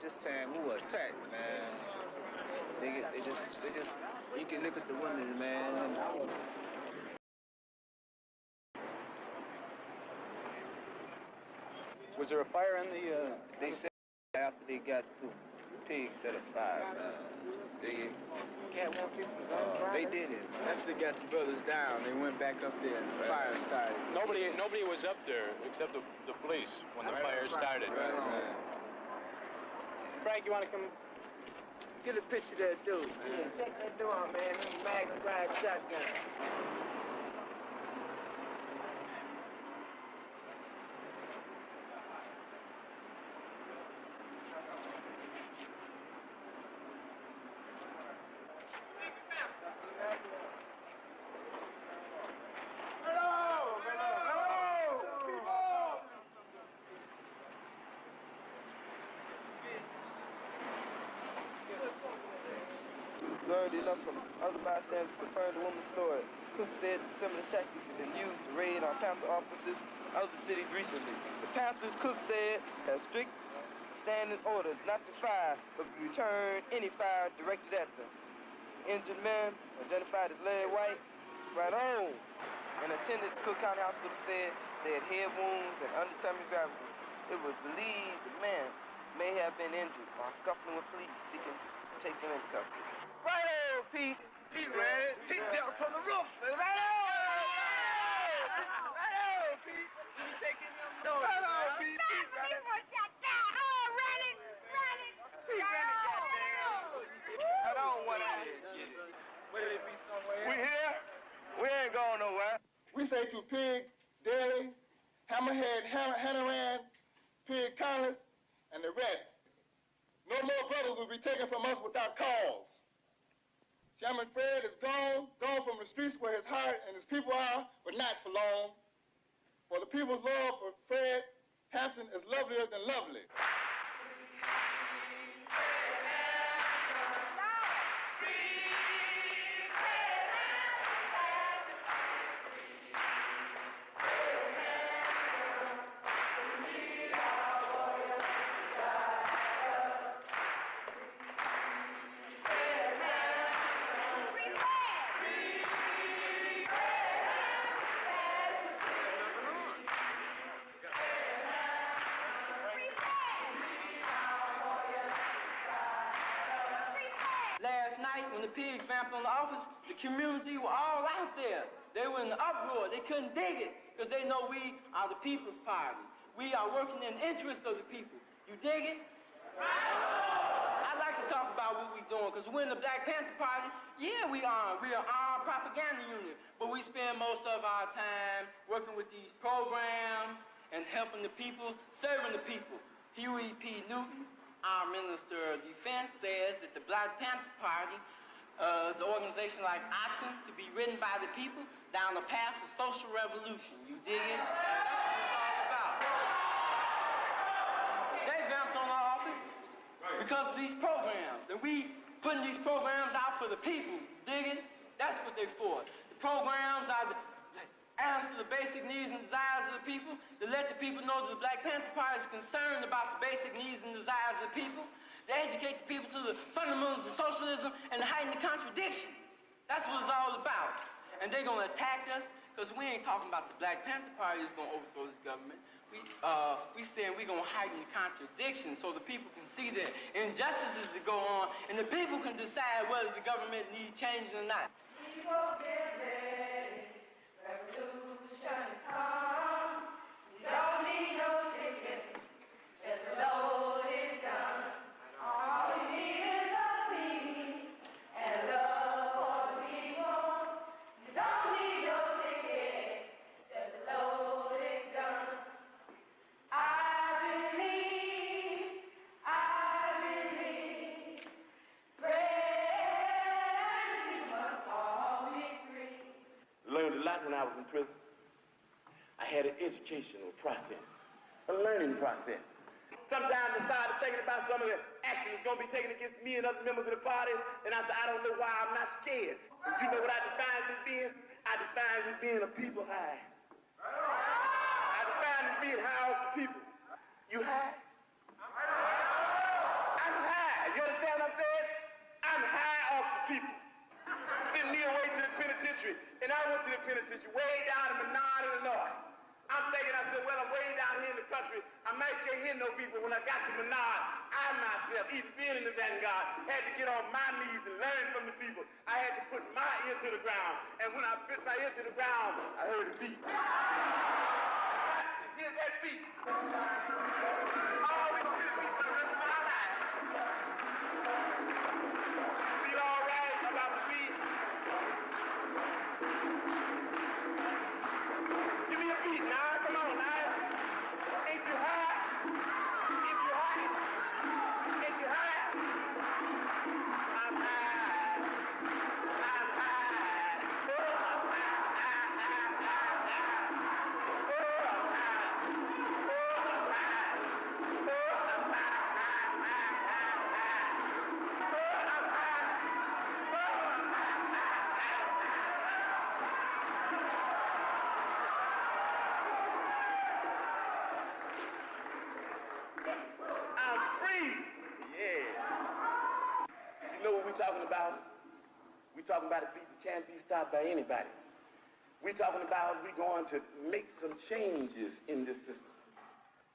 This time we were attacked, man. They just, you can look at the windows, man. Was there a fire in the, They said after they got the pigs set a fire, they did it. After they got the brothers down, they went back up there and the fire started. Nobody was up there except the police when the fire started. Frank, you want to come? Get a picture of that dude, man. Yeah, check that door out, man. Mag 5 shotgun. Learned enough from other bystanders to confirm the woman's story. Cook said similar tactics have been used to raid on Panther offices in other cities recently. The Panthers, Cook said, have strict standing orders not to fire, but return any fire directed at them. The injured man, identified as Larry White, right on, and attended Cook County Hospital, said they had head wounds and undetermined gravity. It was believed the man may have been injured while scuffling with police seeking to take them into custody. Right on, Pete. He ran it. He jumped from the roof. Right on! Right on, Pete. He taking them notes. Right on, Pete. Pete ran it. Oh, ran it. Pete ran it, goddamn. Right on, one out here. Where they be somewhere? We here. We ain't going nowhere. We say to Pig, Daly, Hammerhead, Hannaran, Pig Collins, and the rest, no more brothers will be taken from us without cause. Chairman Fred is gone from the streets where his heart and his people are, but not for long. For the people's love for Fred Hampton is lovelier than lovely. night when the pigs vamped on the office, the community were all out there. They were in an uproar. They couldn't dig it because they know we are the People's Party. We are working in the interest of the people. You dig it? I'd like to talk about what we're doing because we're in the Black Panther Party. Yeah, we are. We are our propaganda unit. But we spend most of our time working with these programs and helping the people, serving the people. Huey P. Newton, our Minister of Defense, says that the Black Panther Party is an organization like oxen to be ridden by the people down the path of social revolution. You dig it? That's what it's all about. They vamped on our office because of these programs. And we putting these programs out for the people. Dig it? That's what they're for. The programs are the answer the basic needs and desires of the people, to let the people know that the Black Panther Party is concerned about the basic needs and desires of the people, to educate the people to the fundamentals of socialism and to heighten the contradiction. That's what it's all about. And they're going to attack us because we ain't talking about the Black Panther Party is going to overthrow this government. We saying we're going to heighten the contradiction so the people can see the injustices that go on and the people can decide whether the government needs changes or not. People get ready. Revolution come. You don't need no ticket. Just load it down. All you need is a peace and love for the people. You don't need no ticket. Just load it down. I believe. Bread and we must all be free. Learned a lot when I was in prison. I had an educational process, a learning process. Sometimes I started thinking about some of the action that's going to be taken against me and other members of the party, and I said, I don't know why I'm not scared. And you know what I define as being? I define as being a people high. I define as being high off the people. You high? I'm high. You understand what I'm saying? I'm high off the people. Send me away to the penitentiary, and I went to the penitentiary way down in Menard in the north. I'm thinking, I said, well, I'm way down here in the country. I might can't hear no people. When I got to Menard, I myself, even being in the vanguard, had to get on my knees and learn from the people. I had to put my ear to the ground, and when I put my ear to the ground, I heard a beat. Hear that beat. Always hear the beat for the rest of my life. Feel all right about the beat? Give me a beat now. Come on now. Ain't you high? If you high? Ain't you high? I'm high. I'm high. Oh, I'm high. Oh, I'm high. Oh, I'm high. Oh, I'm I'm free. Yeah. You know what we're talking about? We're talking about a beat that can't be stopped by anybody. We're talking about we're going to make some changes in this system.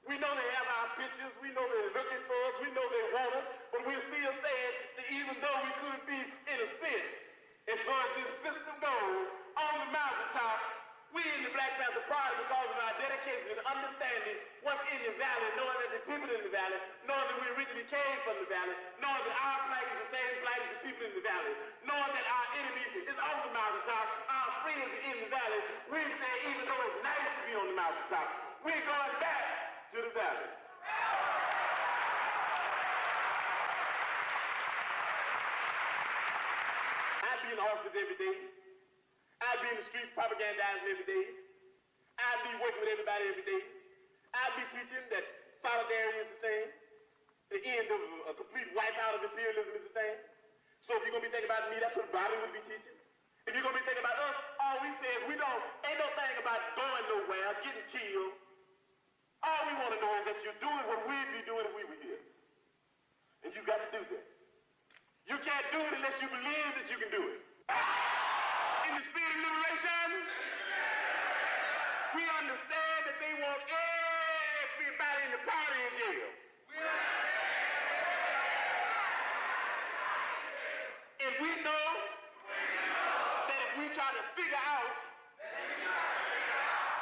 We know they have our pictures. We know they're looking for us. We know they want us. But we're still saying that even though we could be in a sense, as far as this system goes, on the mountaintop, we in the Black Panther Party, because of our dedication and understanding what's in the valley, knowing that the people in the valley, knowing that we originally came from the valley, knowing that our flag is the same flag as the people in the valley, knowing that our enemy is on the mountaintop, our friends are in the valley, we say even though it's nice to be on the mountaintop, we're going back to the valley. I'd be in the office every day. I'd be in the streets propagandizing every day. I'd be working with everybody every day. I'd be teaching that solidarity is the thing. The end of a complete wipeout of imperialism is the thing. So if you're going to be thinking about me, that's what Bobby would be teaching. If you're going to be thinking about us, all we say is ain't no thing about going nowhere, getting killed. All we want to know is that you're doing what we'd be doing if we were here. And you got to do that. You can't do it unless you believe that you can do it. In the spirit of liberation, we understand that they want everybody in the party in jail. If we try to figure out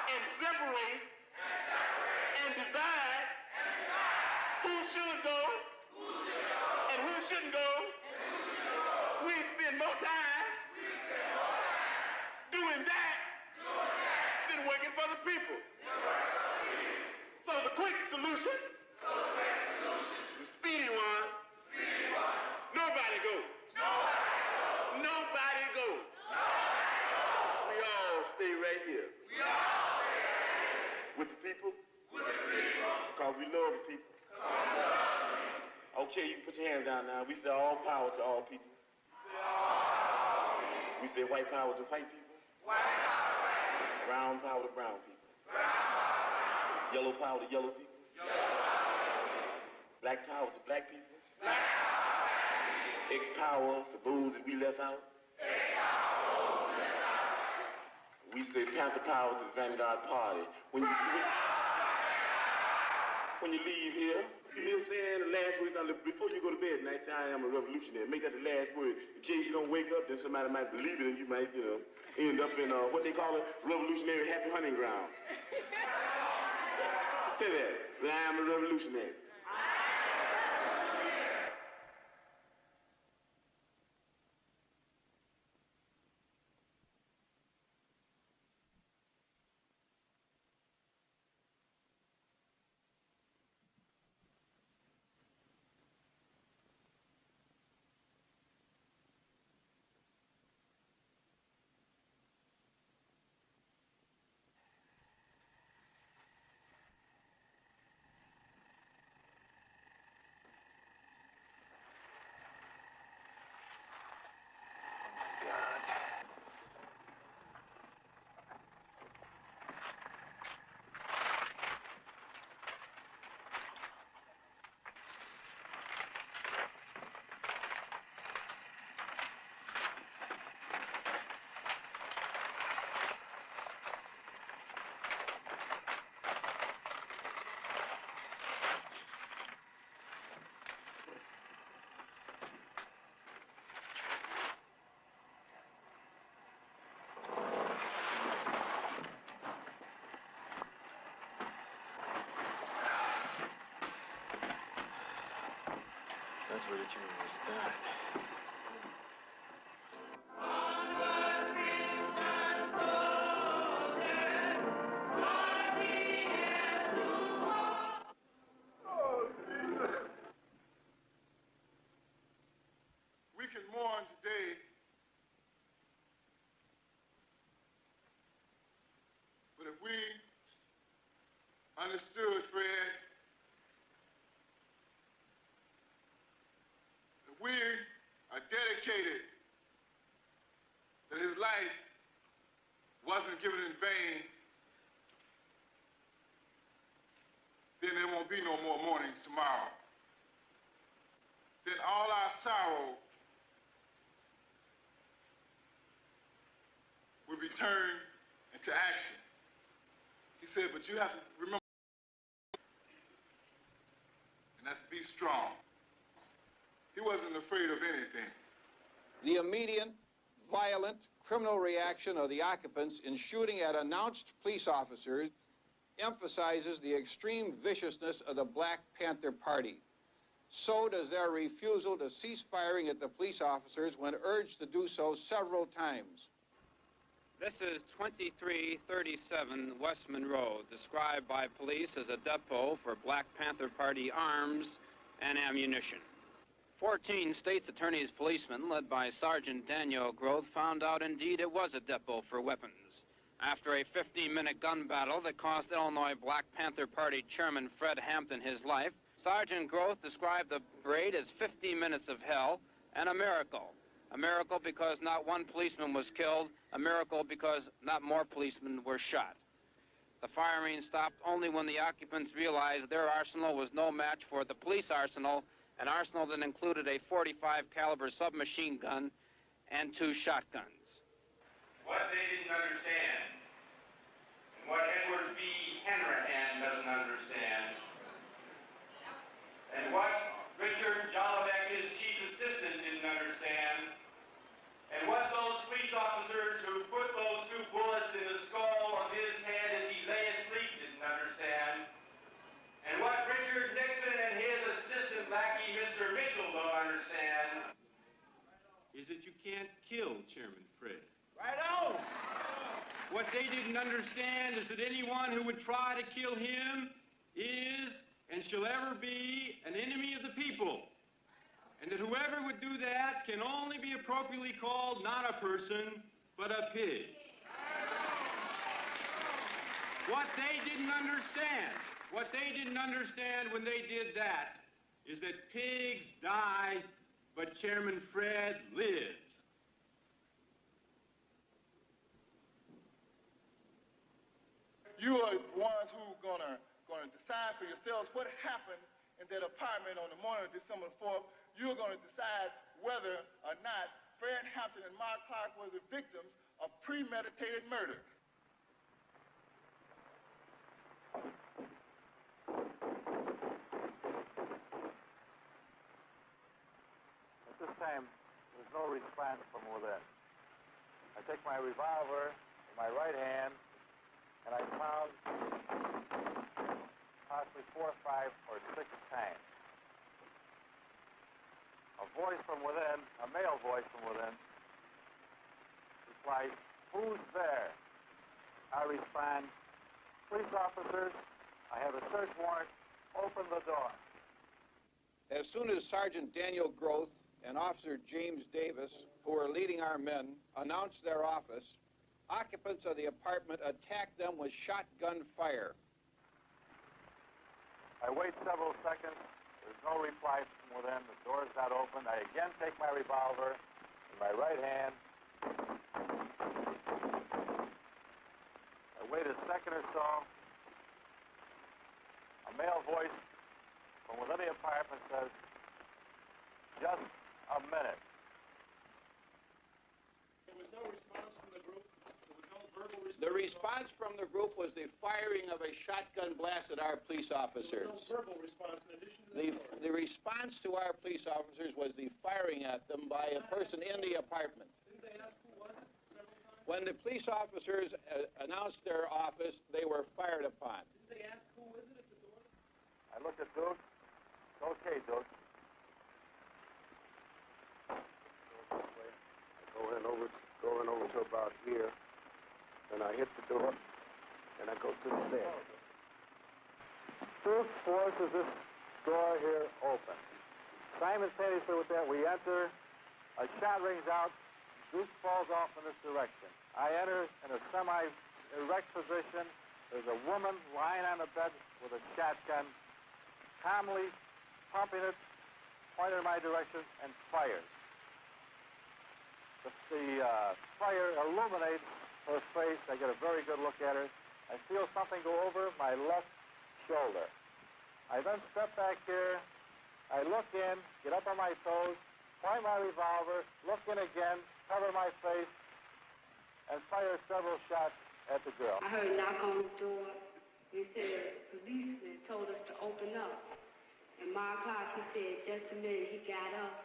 and separate and divide who should go and who shouldn't go, we spend more time doing that than working for the people. So the quick solution, the speedy one, nobody go. Nobody go. We all stay right here. With the people. Because we love the people. Okay, you can put your hands down now. We say all power to all people. We say white power to white people. Brown power to brown people. Yellow power to yellow people. Black power to black people. X power to those that we left out. We say Panther power to the Vanguard Party. When you leave here, you hear saying the last words, now before you go to bed tonight, say I am a revolutionary. Make that the last word. In case you don't wake up, then somebody might believe it and you might, end up in what they call it, revolutionary happy hunting grounds. Say that I am a revolutionary. That's where the change was done. We can mourn today, but if we understood Fred, if we are dedicated that his life wasn't given in vain, then there won't be no more mournings tomorrow. Then all our sorrow will be turned into action. He said, but you have to remember, and that's be strong. He wasn't afraid of anything. The immediate, violent, criminal reaction of the occupants in shooting at announced police officers emphasizes the extreme viciousness of the Black Panther Party. So does their refusal to cease firing at the police officers when urged to do so several times. This is 2337 Westman Road, described by police as a depot for Black Panther Party arms and ammunition. 14 State's Attorney's policemen, led by Sergeant Daniel Groth, found out indeed it was a depot for weapons. After a 15-minute gun battle that cost Illinois Black Panther Party Chairman Fred Hampton his life, Sergeant Groth described the parade as 15 minutes of hell and a miracle. A miracle because not one policeman was killed, a miracle because not more policemen were shot. The firing stopped only when the occupants realized their arsenal was no match for the police arsenal, an arsenal that included a .45 caliber submachine gun and 2 shotguns. What they didn't understand, and what Edward B. Henrahan doesn't understand, and what Richard Jolivet, his chief assistant, didn't understand, and what those police officers who kill Chairman Fred. Right on! What they didn't understand is that anyone who would try to kill him is and shall ever be an enemy of the people. And that whoever would do that can only be appropriately called not a person, but a pig. What they didn't understand when they did that is that pigs die, but Chairman Fred lives. You are the ones who are gonna decide for yourselves what happened in that apartment on the morning of December 4th. You're gonna decide whether or not Fred Hampton and Mark Clark were the victims of premeditated murder. At this time, there's no response from within. I take my revolver in my right hand, and I pound possibly 4, 5, or 6 times. A voice from within, a male voice from within, replies, "Who's there?" I respond, "Police officers, I have a search warrant. Open the door." As soon as Sergeant Daniel Groth and Officer James Davis, who were leading our men, announced their office, occupants of the apartment attacked them with shotgun fire. I wait several seconds. There's no reply from within. The door's not open. I again take my revolver in my right hand. I wait a second or so. A male voice from within the apartment says, "Just a minute." There was no response from the group. There was no verbal response. The response from the group was the firing of a shotgun blast at our police officers. There was no verbal response in addition to The response to our police officers was the firing at them by a person in the apartment. Didn't they ask who was it several times? When the police officers announced their office, they were fired upon. Didn't they ask who is it at the door? I look at Duke. It's okay, Duke. I go in over to about here. Then I hit the door, and I go to the stairs. Duke forces this door here open. Simultaneously with that, we enter. A shot rings out. Duke falls off in this direction. I enter in a semi-erect position. There's a woman lying on the bed with a shotgun, calmly pumping it, pointed in my direction, and fires. The fire illuminates her face. I get a very good look at her. I feel something go over my left shoulder. I then step back here. I look in, get up on my toes, point my revolver, look in again, cover my face, and fire several shots at the girl. I heard a knock on the door. They said the policeman told us to open up. And Mark Clark, he said, just a minute. He got up.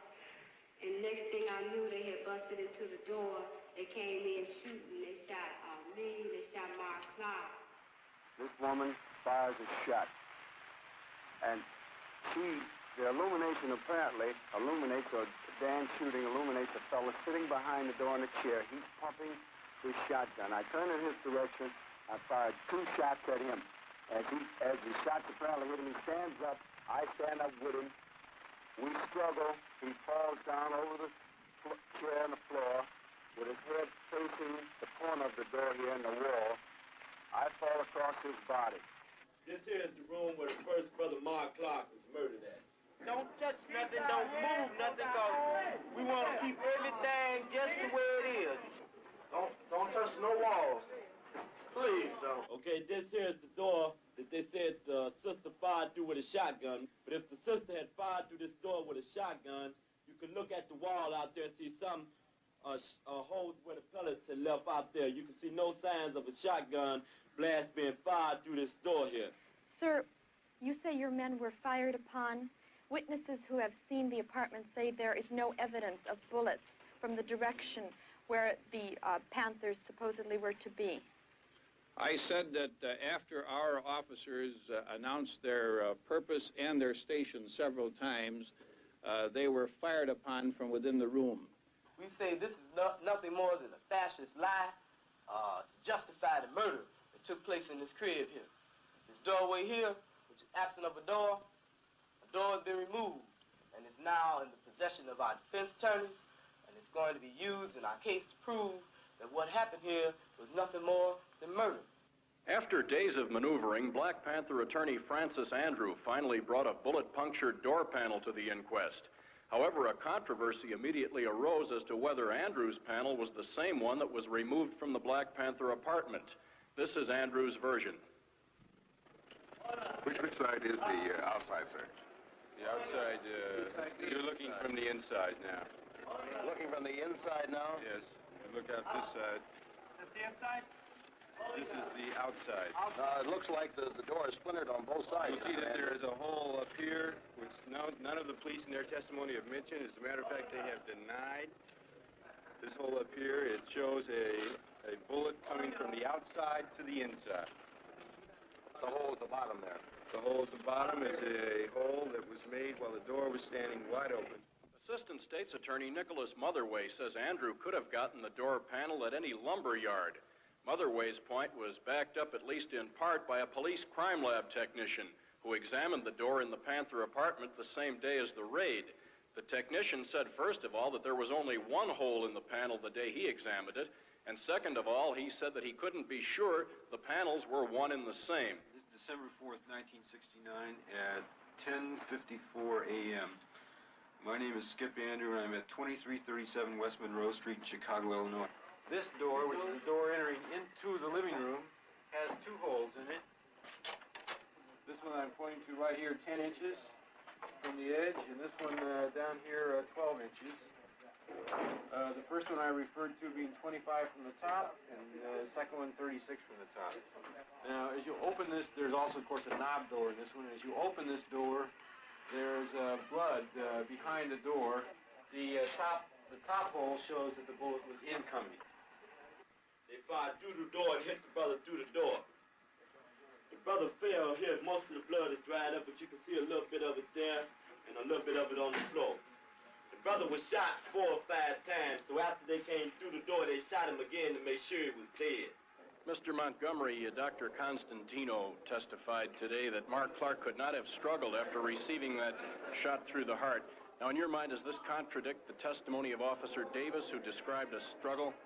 And next thing I knew, they had busted into the door. They came in shooting. They shot me. They shot Mark Clark. This woman fires a shot. And the illumination apparently illuminates, or Dan shooting illuminates a fellow sitting behind the door in a chair. He's pumping his shotgun. I turn in his direction. I fired 2 shots at him. As the shots apparently hit him, he stands up. I stand up with him. We struggle. He falls down over the chair on the floor with his head facing the corner of the door here in the wall. I fall across his body. This here is the room where the first brother Mark Clark was murdered at. Don't touch nothing, don't move nothing, because we want to keep everything just the way it is. Don't touch no walls. Please don't. Okay, this here is the door that they said the sister fired through with a shotgun. But if the sister had fired through this door with a shotgun, you could look at the wall out there and see some holes where the pellets had left out there. You can see no signs of a shotgun blast being fired through this door here. Sir, you say your men were fired upon. Witnesses who have seen the apartment say there is no evidence of bullets from the direction where the Panthers supposedly were to be. I said that after our officers announced their purpose and their station several times, they were fired upon from within the room. We say this is nothing more than a fascist lie to justify the murder that took place in this crib here. This doorway here, which is absent of a door has been removed, and it's now in the possession of our defense attorneys, and it's going to be used in our case to prove that what happened here was nothing more than murder. After days of maneuvering, Black Panther attorney Francis Andrew finally brought a bullet-punctured door panel to the inquest. However, a controversy immediately arose as to whether Andrew's panel was the same one that was removed from the Black Panther apartment. This is Andrew's version. Which side is the outside, sir? The outside, you're looking from the inside now. Looking from the inside now? Yes. Look out this side. That's the inside? This is the outside. It looks like the door is splintered on both sides. You'll see that there is a hole up here, which none of the police in their testimony have mentioned. As a matter of fact, they have denied. This hole up here, it shows a bullet coming from the outside to the inside. The hole at the bottom there. The hole at the bottom is a hole that was made while the door was standing wide open. Assistant State's Attorney Nicholas Motherway says Andrew could have gotten the door panel at any lumber yard. Motherway's point was backed up at least in part by a police crime lab technician who examined the door in the Panther apartment the same day as the raid. The technician said, first of all, that there was only one hole in the panel the day he examined it, and second of all, he said that he couldn't be sure the panels were one and the same. This is December 4th, 1969 at 10:54 a.m. My name is Skip Andrew, and I'm at 2337 West Monroe Street in Chicago, Illinois. This door, which is the door entering into the living room, has two holes in it. This one I'm pointing to right here, 10 inches from the edge, and this one down here, 12 inches. The first one I referred to being 25 from the top, and the second one 36 from the top. Now, as you open this, there's also, of course, a knob door in this one. As you open this door, there's blood behind the door. The top hole shows that the bullet was incoming. They fired through the door and hit the brother through the door. The brother fell here. Most of the blood is dried up, but you can see a little bit of it there and a little bit of it on the floor. The brother was shot 4 or 5 times, so after they came through the door, they shot him again to make sure he was dead. Mr. Montgomery, Dr. Constantino testified today that Mark Clark could not have struggled after receiving that shot through the heart. Now, in your mind, does this contradict the testimony of Officer Davis, who described a struggle?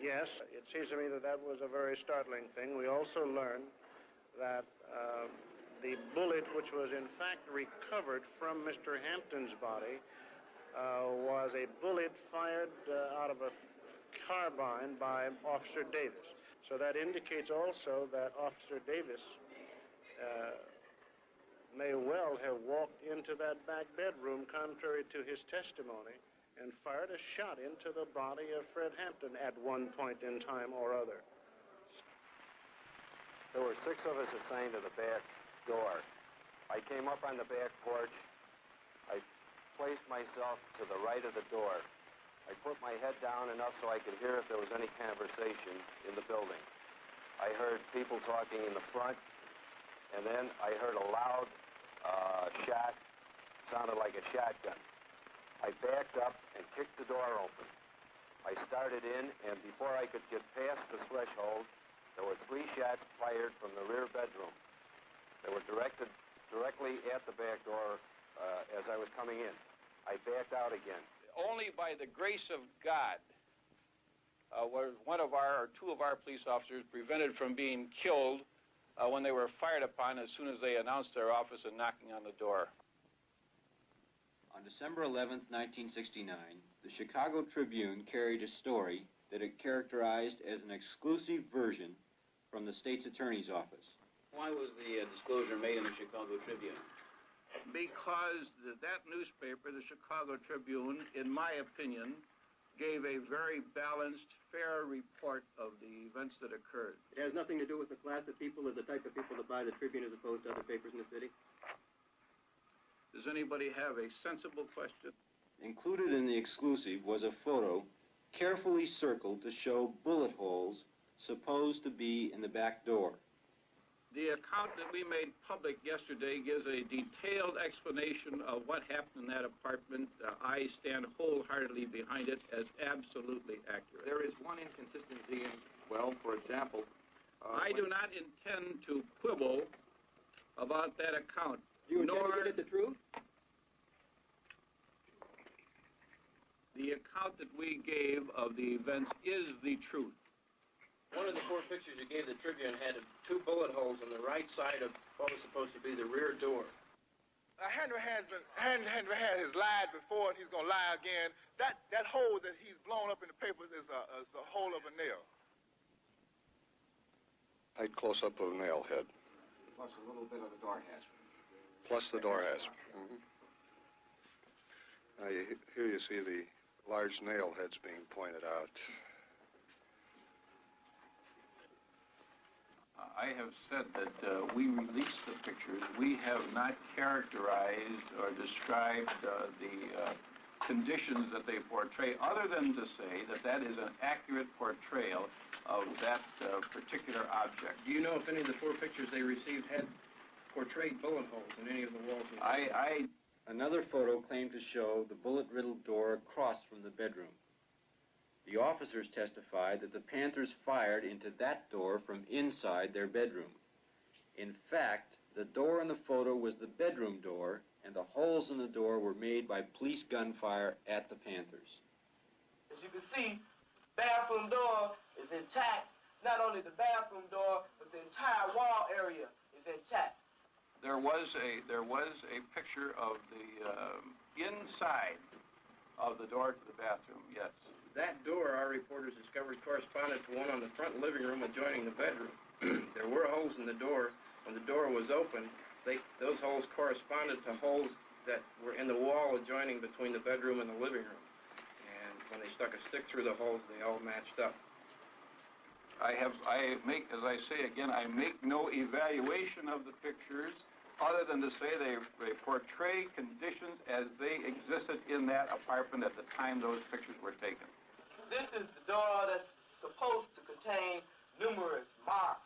Yes, it seems to me that that was a very startling thing. We also learned that the bullet, which was in fact recovered from Mr. Hampton's body, was a bullet fired out of a carbine by Officer Davis. So that indicates also that Officer Davis may well have walked into that back bedroom, contrary to his testimony, and fired a shot into the body of Fred Hampton at one point in time or other. There were 6 of us assigned to the back door. I came up on the back porch. I placed myself to the right of the door. I put my head down enough so I could hear if there was any conversation in the building. I heard people talking in the front, and then I heard a loud shot, sounded like a shotgun. I backed up and kicked the door open. I started in, and before I could get past the threshold, there were 3 shots fired from the rear bedroom. They were directed directly at the back door as I was coming in. I backed out again. Only by the grace of God were 1 of our or 2 of our police officers prevented from being killed when they were fired upon as soon as they announced their office and knocking on the door. On December 11th, 1969, the Chicago Tribune carried a story that it characterized as an exclusive version from the state's attorney's office. Why was the disclosure made in the Chicago Tribune? Because that newspaper, the Chicago Tribune, in my opinion, gave a very balanced, fair report of the events that occurred. It has nothing to do with the class of people or the type of people that buy the Tribune as opposed to other papers in the city? Does anybody have a sensible question? Included in the exclusive was a photo carefully circled to show bullet holes supposed to be in the back door. The account that we made public yesterday gives a detailed explanation of what happened in that apartment. I stand wholeheartedly behind it as absolutely accurate. There is one inconsistency in, well, for example... I do not intend to quibble about that account. Do you intend to get at the truth? The account that we gave of the events is the truth. One of the 4 pictures you gave the Tribune had 2 bullet holes on the right side of what was supposed to be the rear door. Henry has lied before, and he's going to lie again. That hole that he's blown up in the papers is a hole of a nail. Tight close-up of a nail head. Plus a little bit of the door hasp. Plus the door hasp. Mm-hmm. Now, here you see the large nail heads being pointed out. I have said that we released the pictures. We have not characterized or described the conditions that they portray, other than to say that that is an accurate portrayal of that particular object. Do you know if any of the 4 pictures they received had portrayed bullet holes in any of the walls? Another photo claimed to show the bullet-riddled door across from the bedroom. The officers testified that the Panthers fired into that door from inside their bedroom. In fact, the door in the photo was the bedroom door, and the holes in the door were made by police gunfire at the Panthers. As you can see, bathroom door is intact. Not only the bathroom door, but the entire wall area is intact. There was a picture of the inside of the door to the bathroom, yes. That door, our reporters discovered, corresponded to one on the front living room adjoining the bedroom. There were holes in the door. When the door was open, those holes corresponded to holes that were in the wall adjoining between the bedroom and the living room. And when they stuck a stick through the holes, they all matched up. I make no evaluation of the pictures, other than to say they portray conditions as they existed in that apartment at the time those pictures were taken. This is the door that's supposed to contain numerous marks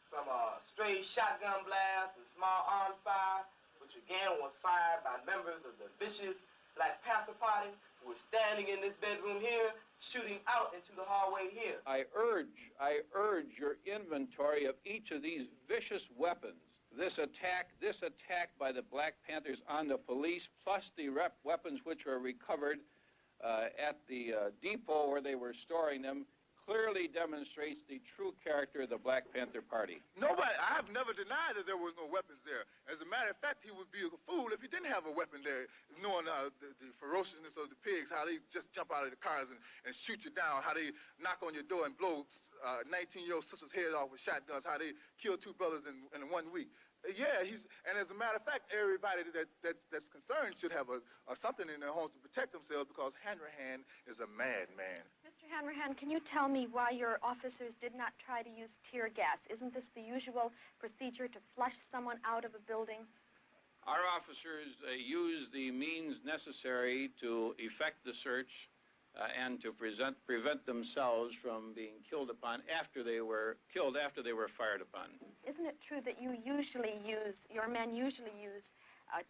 from a stray shotgun blast and small arms fire, which again was fired by members of the vicious Black Panther Party who were standing in this bedroom here, shooting out into the hallway here. I urge your inventory of each of these vicious weapons. This attack by the Black Panthers on the police, plus the weapons which were recovered at the depot where they were storing them, clearly demonstrates the true character of the Black Panther Party. I've never denied that there was no weapons there. As a matter of fact, he would be a fool if he didn't have a weapon there, knowing the ferociousness of the pigs, how they just jump out of the cars and shoot you down, how they knock on your door and blow 19-year-old sisters' heads off with shotguns, how they kill 2 brothers in 1 week. Yeah, and as a matter of fact, everybody that's concerned should have something in their homes to protect themselves, because Hanrahan is a madman. Mr. Hanrahan, can you tell me why your officers did not try to use tear gas? Isn't this the usual procedure to flush someone out of a building? Our officers used the means necessary to effect the search and to prevent themselves from being killed upon after they were fired upon. Isn't it true that your men usually use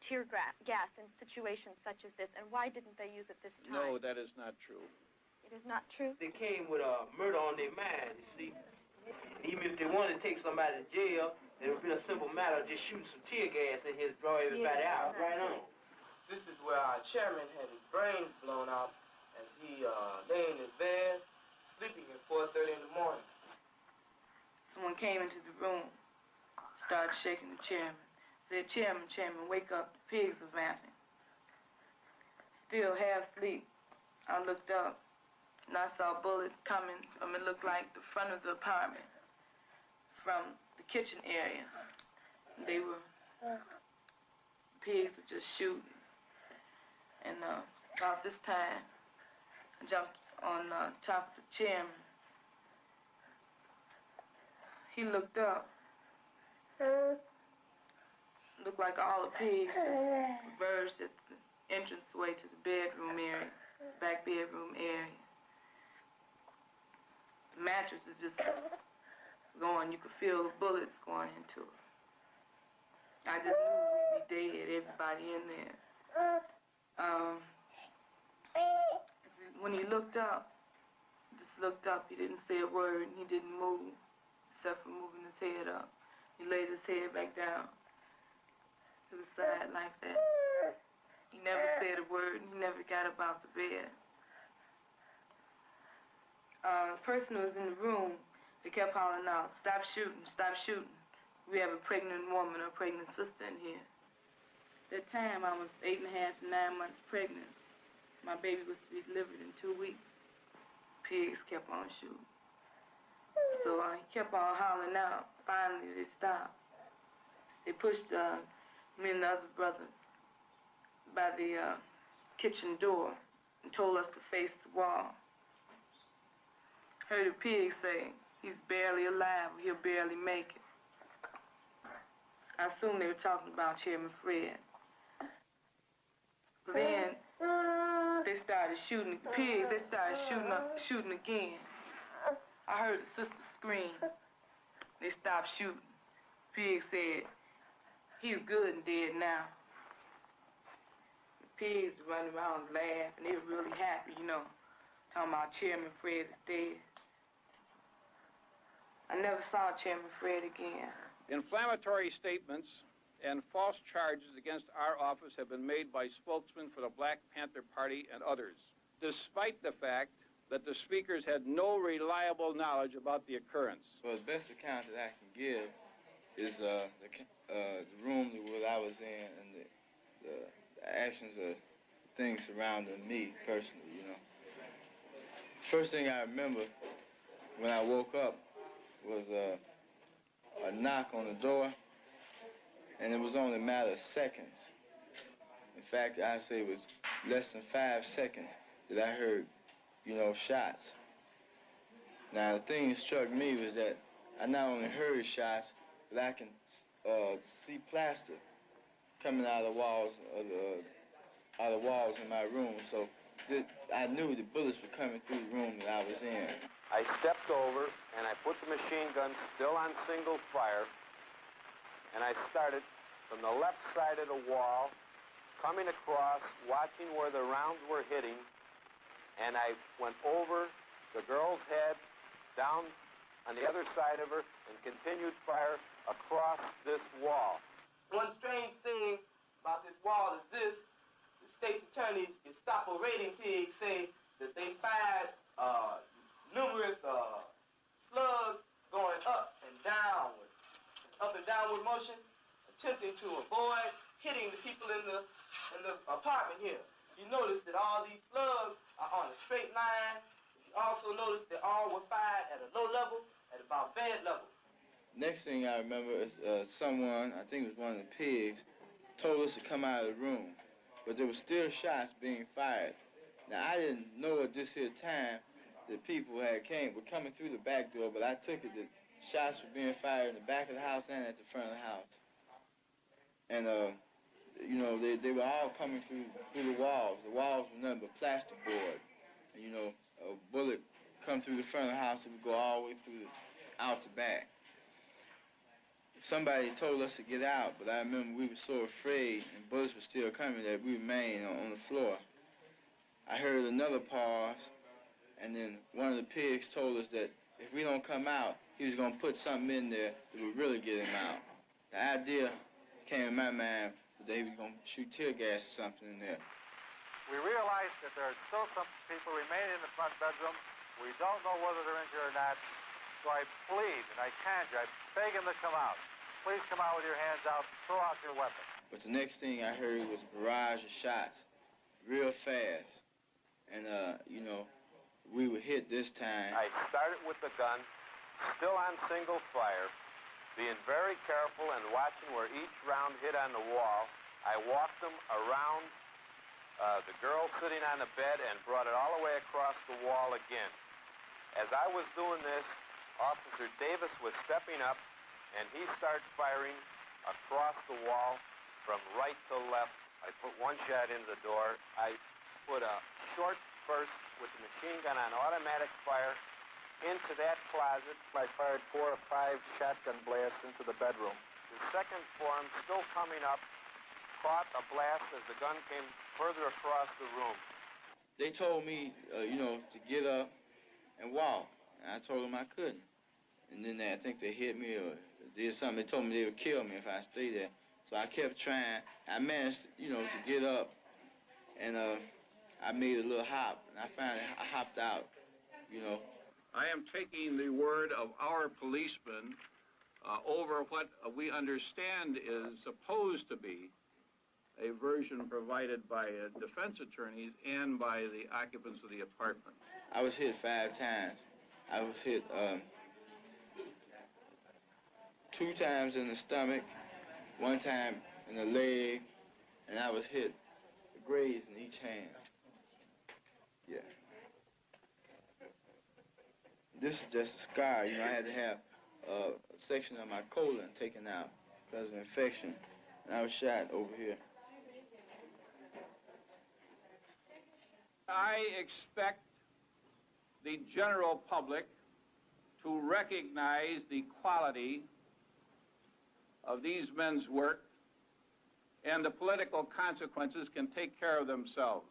tear gas in situations such as this, and why didn't they use it this time? No, that is not true. It is not true? They came with murder on their mind, you see. Even if they wanted to take somebody to jail, it would be a simple matter of just shooting some tear gas in here to draw everybody out. Right on. This is where our chairman had his brains blown out as he lay in his bed, sleeping at 4:30 in the morning. Someone came into the room, started shaking the chairman. Said, Chairman, wake up, the pigs are vamping. Still half asleep, I looked up, and I saw bullets coming from, it looked like the front of the apartment, from the kitchen area. They were, pigs were just shooting. And about this time, I jumped on top of the chairman. He looked up. Looked like all the pigs converged at the entranceway to the bedroom area, back bedroom area. The mattress is just going. You could feel the bullets going into it. I just knew we'd be dead, everybody in there. When he looked up, he didn't say a word, and he didn't move, except for moving his head up. He laid his head back down to the side like that. He never said a word, and he never got up out the bed. The person who was in the room, they kept hollering out, "Stop shooting, stop shooting. We have a pregnant woman or a pregnant sister in here." At that time, I was 8.5 to 9 months pregnant. My baby was to be delivered in 2 weeks. Pigs kept on shooting. So he kept on hollering out. Finally, they stopped. They pushed me and the other brother by the kitchen door and told us to face the wall. Heard a pig say, "He's barely alive, he'll barely make it." I assumed they were talking about Chairman Fred. So then they started shooting the pigs. They started shooting again. I heard the sister scream. They stopped shooting. Pig said, "He's good and dead now." The pigs were running around laughing. They were really happy, you know, talking about Chairman Fred is dead. I never saw Chairman Fred again. Inflammatory statements and false charges against our office have been made by spokesmen for the Black Panther Party and others, despite the fact that the speakers had no reliable knowledge about the occurrence. Well, the best account that I can give is the room that I was in and the actions of things surrounding me personally, you know. First thing I remember when I woke up was a knock on the door, and it was only a matter of seconds. In fact, I'd say it was less than 5 seconds that I heard, you know, shots. Now, the thing that struck me was that I not only heard shots, but I can see plaster coming out of the walls in my room. So I knew the bullets were coming through the room that I was in. I stepped over and I put the machine gun still on single fire, and I started from the left side of the wall, coming across, watching where the rounds were hitting, and I went over the girl's head, down on the other side of her, and continued fire across this wall. One strange thing about this wall is this: the state's attorney, Gestapo raiding pigs, say that they fired numerous slugs going up and downward motion, attempting to avoid hitting the people in the apartment here. You notice that all these slugs are on a straight line. You also notice that all were fired at a low level, at about bed level. Next thing I remember is someone, I think it was one of the pigs, told us to come out of the room, but there were still shots being fired. Now, I didn't know at this here time that people were coming through the back door, but I took it that shots were being fired in the back of the house and at the front of the house. And, you know, they were all coming through the walls. The walls were nothing but plasterboard. And, you know, a bullet come through the front of the house, it would go all the way through out the back. Somebody told us to get out, but I remember we were so afraid and bullets were still coming that we remained on the floor. I heard another pause, and then one of the pigs told us that if we don't come out, he was going to put something in there that would really get him out. The idea came in my mind that he was going to shoot tear gas or something in there. We realize that there are still some people remaining in the front bedroom. We don't know whether they're injured or not, so I plead and I conjure, I beg them to come out. Please come out with your hands out, throw out your weapons. But the next thing I heard was a barrage of shots, real fast. And, you know, we were hit this time. I started with the gun, still on single fire, being very careful and watching where each round hit on the wall. I walked them around the girl sitting on the bed and brought it all the way across the wall again. As I was doing this, Officer Davis was stepping up, and he started firing across the wall from right to left. I put one shot into the door. I put a short burst with the machine gun on automatic fire into that closet. I fired 4 or 5 shotgun blasts into the bedroom. the second form, still coming up, caught a blast as the gun came further across the room. They told me, to get up and walk. And I told them I couldn't. And then I think they hit me or did something. They told me they would kill me if I stayed there. So I kept trying. I managed, to get up, and I made a little hop, and I finally hopped out, I am taking the word of our policemen over what we understand is supposed to be a version provided by defense attorneys and by the occupants of the apartment. I was hit 5 times. I was hit 2 times in the stomach, 1 time in the leg, and I was hit, grazed in each hand. Yeah. This is just a scar. I had to have a section of my colon taken out because of infection, and I was shot over here. I expect the general public to recognize the quality of these men's work, and the political consequences can take care of themselves.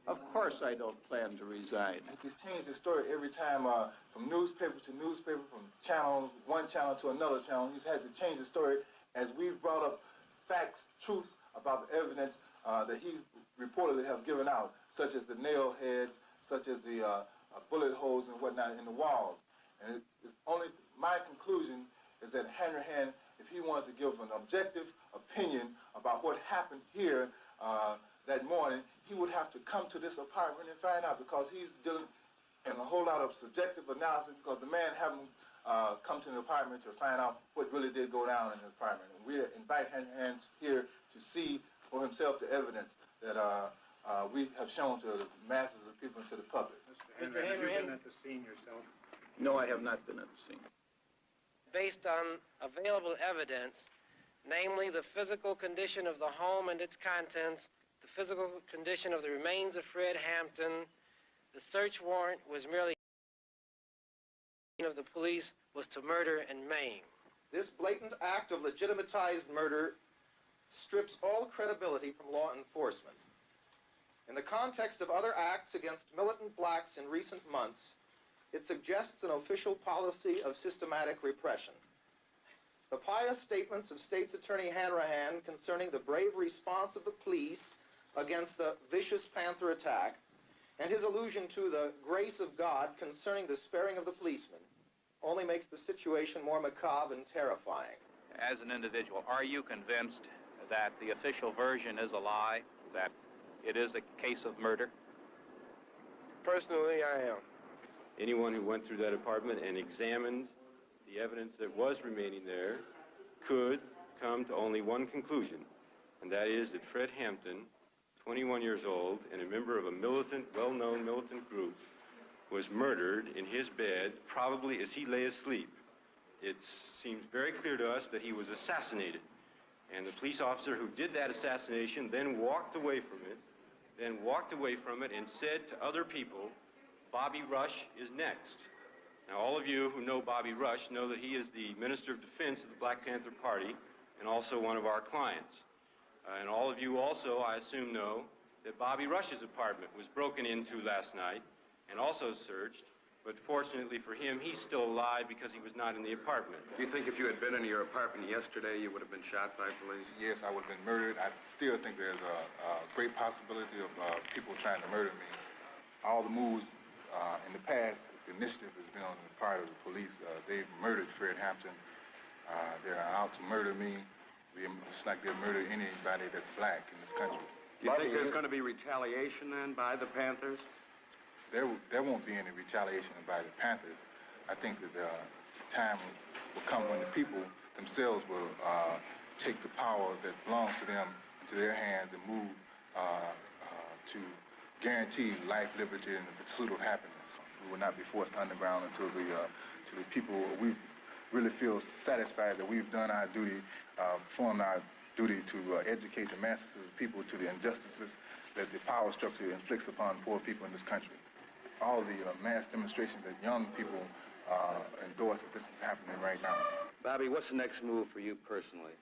Of course I don't plan to resign. He's changed his story every time from newspaper to newspaper, from one channel to another channel. He's had to change the story as we've brought up facts, truths about the evidence that he reportedly have given out, such as the nail heads, such as the bullet holes and whatnot in the walls. And it's only my conclusion is that Hanrahan, if he wanted to give an objective opinion about what happened here that morning, he would have to come to this apartment and find out, because he's dealing in a whole lot of subjective analysis, because the man haven't come to the apartment to find out what really did go down in the apartment. And we invite Hanrahan here to see for himself the evidence that we have shown to the masses of people and to the public. Mr. Henry, have you been at the scene yourself? No, I have not been at the scene. Based on available evidence, namely the physical condition of the home and its contents, the physical condition of the remains of Fred Hampton, the search warrant was merely of the police was to murder and maim. This blatant act of legitimatized murder strips all credibility from law enforcement. In the context of other acts against militant blacks in recent months, it suggests an official policy of systematic repression. The pious statements of State's Attorney Hanrahan concerning the brave response of the police against the vicious Panther attack, and his allusion to the grace of God concerning the sparing of the policemen, only makes the situation more macabre and terrifying. As an individual, are you convinced that the official version is a lie, that it is a case of murder? Personally, I am. Anyone who went through that apartment and examined the evidence that was remaining there could come to only one conclusion, and that is that Fred Hampton, 21 years old and a member of a militant, well-known militant group, was murdered in his bed, probably as he lay asleep. It seems very clear to us that he was assassinated, and the police officer who did that assassination then walked away from it, and said to other people, Bobby Rush is next. Now, all of you who know Bobby Rush know that he is the Minister of Defense of the Black Panther Party and also one of our clients. And all of you also, I assume, know that Bobby Rush's apartment was broken into last night and also searched, but fortunately for him, he's still alive because he was not in the apartment. Do you think if you had been in your apartment yesterday, you would have been shot by police? Yes, I would have been murdered. I still think there's a great possibility of people trying to murder me. All the moves in the past, the initiative has been on the part of the police. They've murdered Fred Hampton. They're out to murder me. It's like they'll murder anybody that's black in this country. Do you think there's going to be retaliation then by the Panthers? There won't be any retaliation by the Panthers. I think that time will come when the people themselves will take the power that belongs to them into their hands and move to guarantee life, liberty, and the pursuit of happiness. We will not be forced underground until the people, we really feel satisfied that we've done our duty, performed our duty to educate the masses of the people to the injustices that the power structure inflicts upon poor people in this country. All the mass demonstrations that young people endorse that this is happening right now. Bobby, what's the next move for you personally?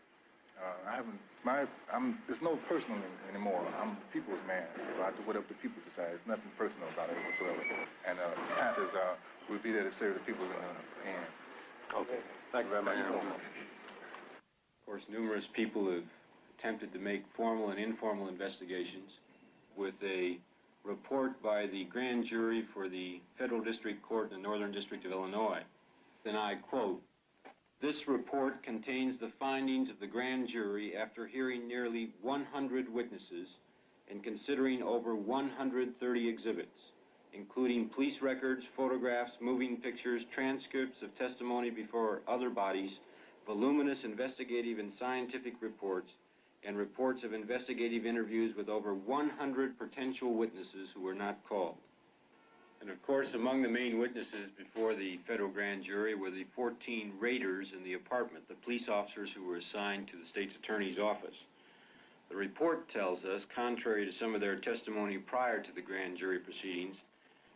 There's no personal anymore. I'm a people's man, so I do whatever the people decide. There's nothing personal about it whatsoever. And the Panthers will be there to serve the people in the end. Okay. Thank you very much. Of course, numerous people have attempted to make formal and informal investigations with a report by the grand jury for the Federal District Court in the Northern District of Illinois. Then I quote, "This report contains the findings of the grand jury after hearing nearly 100 witnesses and considering over 130 exhibits, including police records, photographs, moving pictures, transcripts of testimony before other bodies, voluminous investigative and scientific reports, and reports of investigative interviews with over 100 potential witnesses who were not called." And of course, among the main witnesses before the federal grand jury were the 14 raiders in the apartment, the police officers who were assigned to the state's attorney's office. The report tells us, contrary to some of their testimony prior to the grand jury proceedings,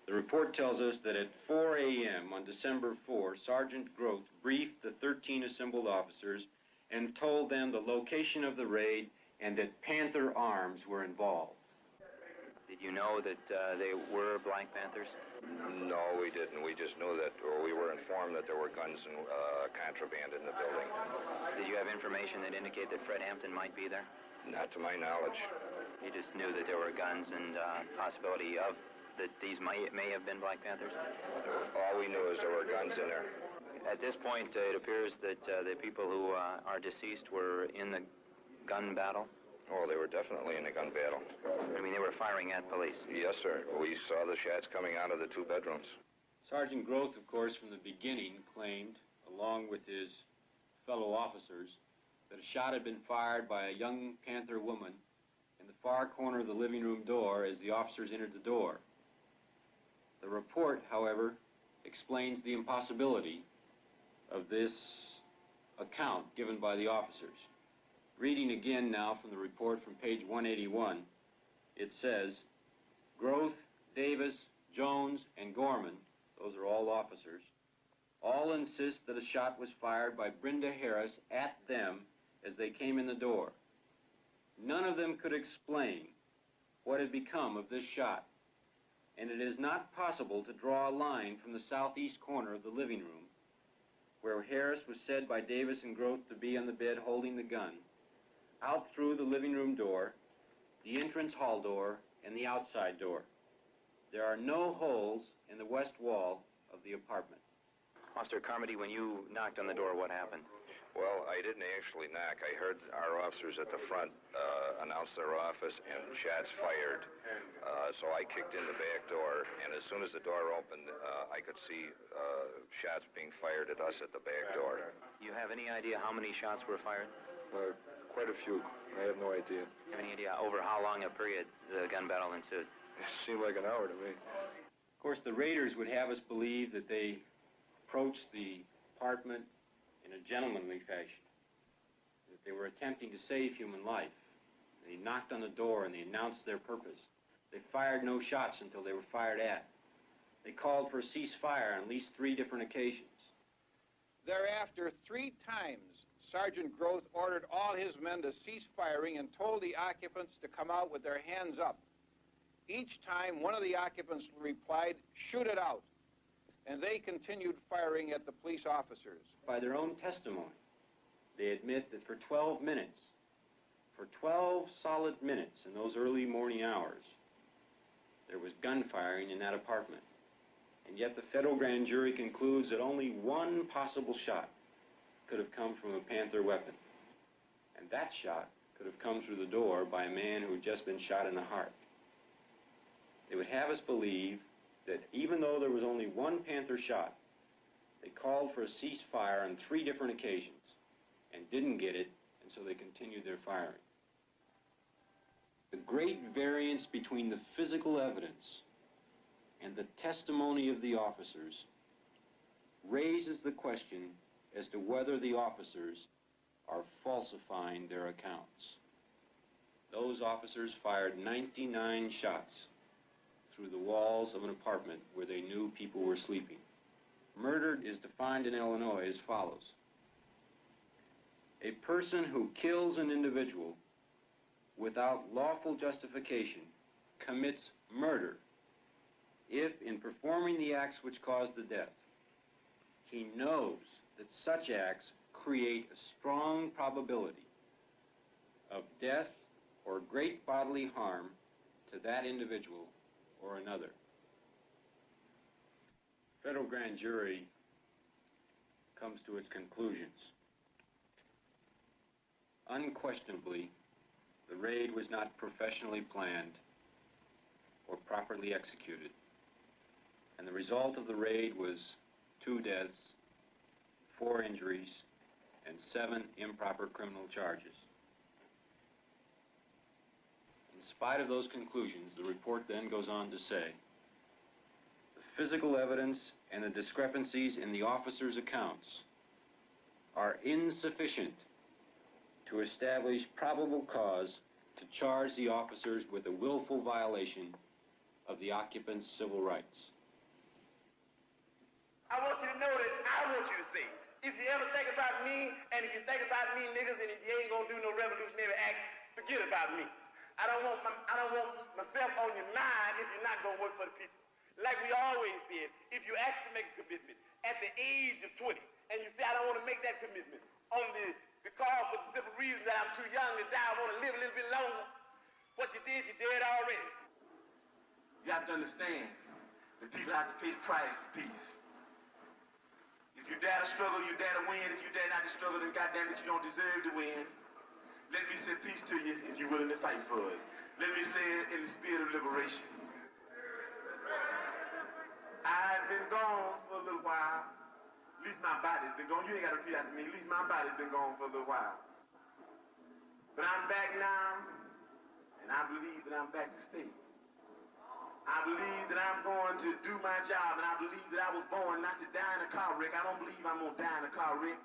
the report tells us that at 4 a.m. on December 4, Sergeant Groth briefed the 13 assembled officers and told them the location of the raid and that Panther arms were involved. Did you know that they were Black Panthers? No, we didn't. We just knew that, or we were informed that there were guns and contraband in the building. Did you have information that indicated that Fred Hampton might be there? Not to my knowledge. You just knew that there were guns and possibility of that these may have been Black Panthers? All we knew is there were guns in there. At this point, it appears that the people who are deceased were in the gun battle? Oh, they were definitely in a gun battle. I mean, they were firing at police? Yes, sir. We saw the shots coming out of the two bedrooms. Sergeant Groth, of course, from the beginning claimed, along with his fellow officers, that a shot had been fired by a young Panther woman in the far corner of the living room door as the officers entered the door. The report, however, explains the impossibility of this account given by the officers. Reading again now from the report from page 181, it says, "Groth, Davis, Jones, and Gorman," those are all officers, "all insist that a shot was fired by Brenda Harris at them as they came in the door. None of them could explain what had become of this shot, and it is not possible to draw a line from the southeast corner of the living room, where Harris was said by Davis and Groth to be on the bed holding the gun, out through the living room door, the entrance hall door, and the outside door. There are no holes in the west wall of the apartment." Officer Carmody, when you knocked on the door, what happened? Well, I didn't actually knock. I heard our officers at the front announce their office and shots fired. So I kicked in the back door, and as soon as the door opened, I could see shots being fired at us at the back door. You have any idea how many shots were fired? Quite a few. I have no idea. Do you have any idea over how long a period the gun battle ensued? It seemed like an hour to me. Of course, the raiders would have us believe that they approached the apartment in a gentlemanly fashion, that they were attempting to save human life. They knocked on the door and they announced their purpose. They fired no shots until they were fired at. They called for a ceasefire on at least 3 different occasions. Thereafter, 3 times, Sergeant Groth ordered all his men to cease firing and told the occupants to come out with their hands up. Each time, one of the occupants replied, "Shoot it out," and they continued firing at the police officers. By their own testimony, they admit that for 12 minutes, for 12 solid minutes in those early morning hours, there was gunfiring in that apartment. And yet the federal grand jury concludes that only one possible shot could have come from a Panther weapon. And that shot could have come through the door by a man who had just been shot in the heart. They would have us believe that even though there was only one Panther shot, they called for a ceasefire on 3 different occasions and didn't get it, and so they continued their firing. The great variance between the physical evidence and the testimony of the officers raises the question as to whether the officers are falsifying their accounts. Those officers fired 99 shots through the walls of an apartment where they knew people were sleeping. murder is defined in Illinois as follows. A person who kills an individual without lawful justification commits murder if, in performing the acts which cause the death, he knows that such acts create a strong probability of death or great bodily harm to that individual or another. Federal grand jury comes to its conclusions. Unquestionably, the raid was not professionally planned or properly executed, and the result of the raid was 2 deaths, 4 injuries, and 7 improper criminal charges. In spite of those conclusions, the report then goes on to say, the physical evidence and the discrepancies in the officers' accounts are insufficient to establish probable cause to charge the officers with a willful violation of the occupant's civil rights. I want you to know that I want you to say, if you ever think about me, and if you think about me niggas, and if you ain't gonna do no revolutionary act, forget about me. I don't want myself on your mind if you're not gonna work for the people. Like we always did, if you actually make a commitment at the age of 20, and you say, I don't want to make that commitment, only because for the simple reason that I'm too young to die, I want to live a little bit longer. What you did, you did already. You have to understand that people have to pay the price for peace. If you dare to struggle, you dare to win. If you dare not to struggle, then goddamn it, you don't deserve to win. Let me say peace to you if you're willing to fight for it. Let me say it in the spirit of liberation. I've been gone for a little while. At least my body's been gone. You ain't got to repeat after me. At least my body's been gone for a little while. But I'm back now, and I believe that I'm back to stay. I believe that I'm going to do my job, and I believe that I was born not to die in a car wreck. I don't believe I'm going to die in a car wreck.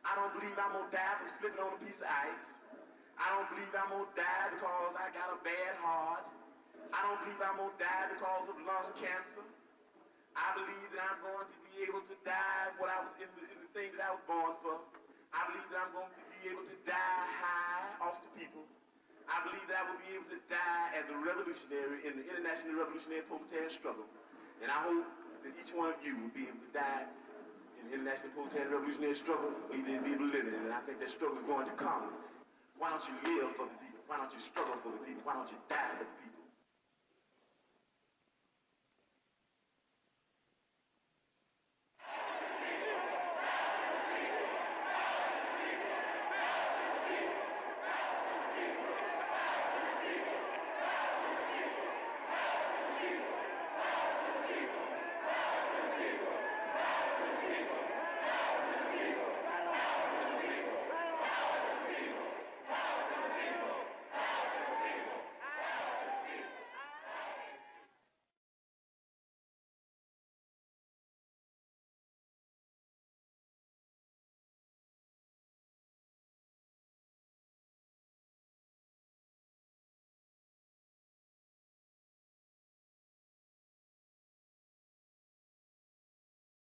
I don't believe I'm going to die from slipping on a piece of ice. I don't believe I'm going to die because I got a bad heart. I don't believe I'm going to die because of lung cancer. I believe that I'm going to be able to die what I was in the thing that I was born for. I believe that I'm going to be able to die high off the people. I believe that I will be able to die as a revolutionary in the international revolutionary proletarian struggle. And I hope that each one of you will be able to die in the international proletarian revolutionary struggle, or even be able to live in it. And I think that struggle is going to come. Why don't you live for the people? Why don't you struggle for the people? Why don't you die for the people?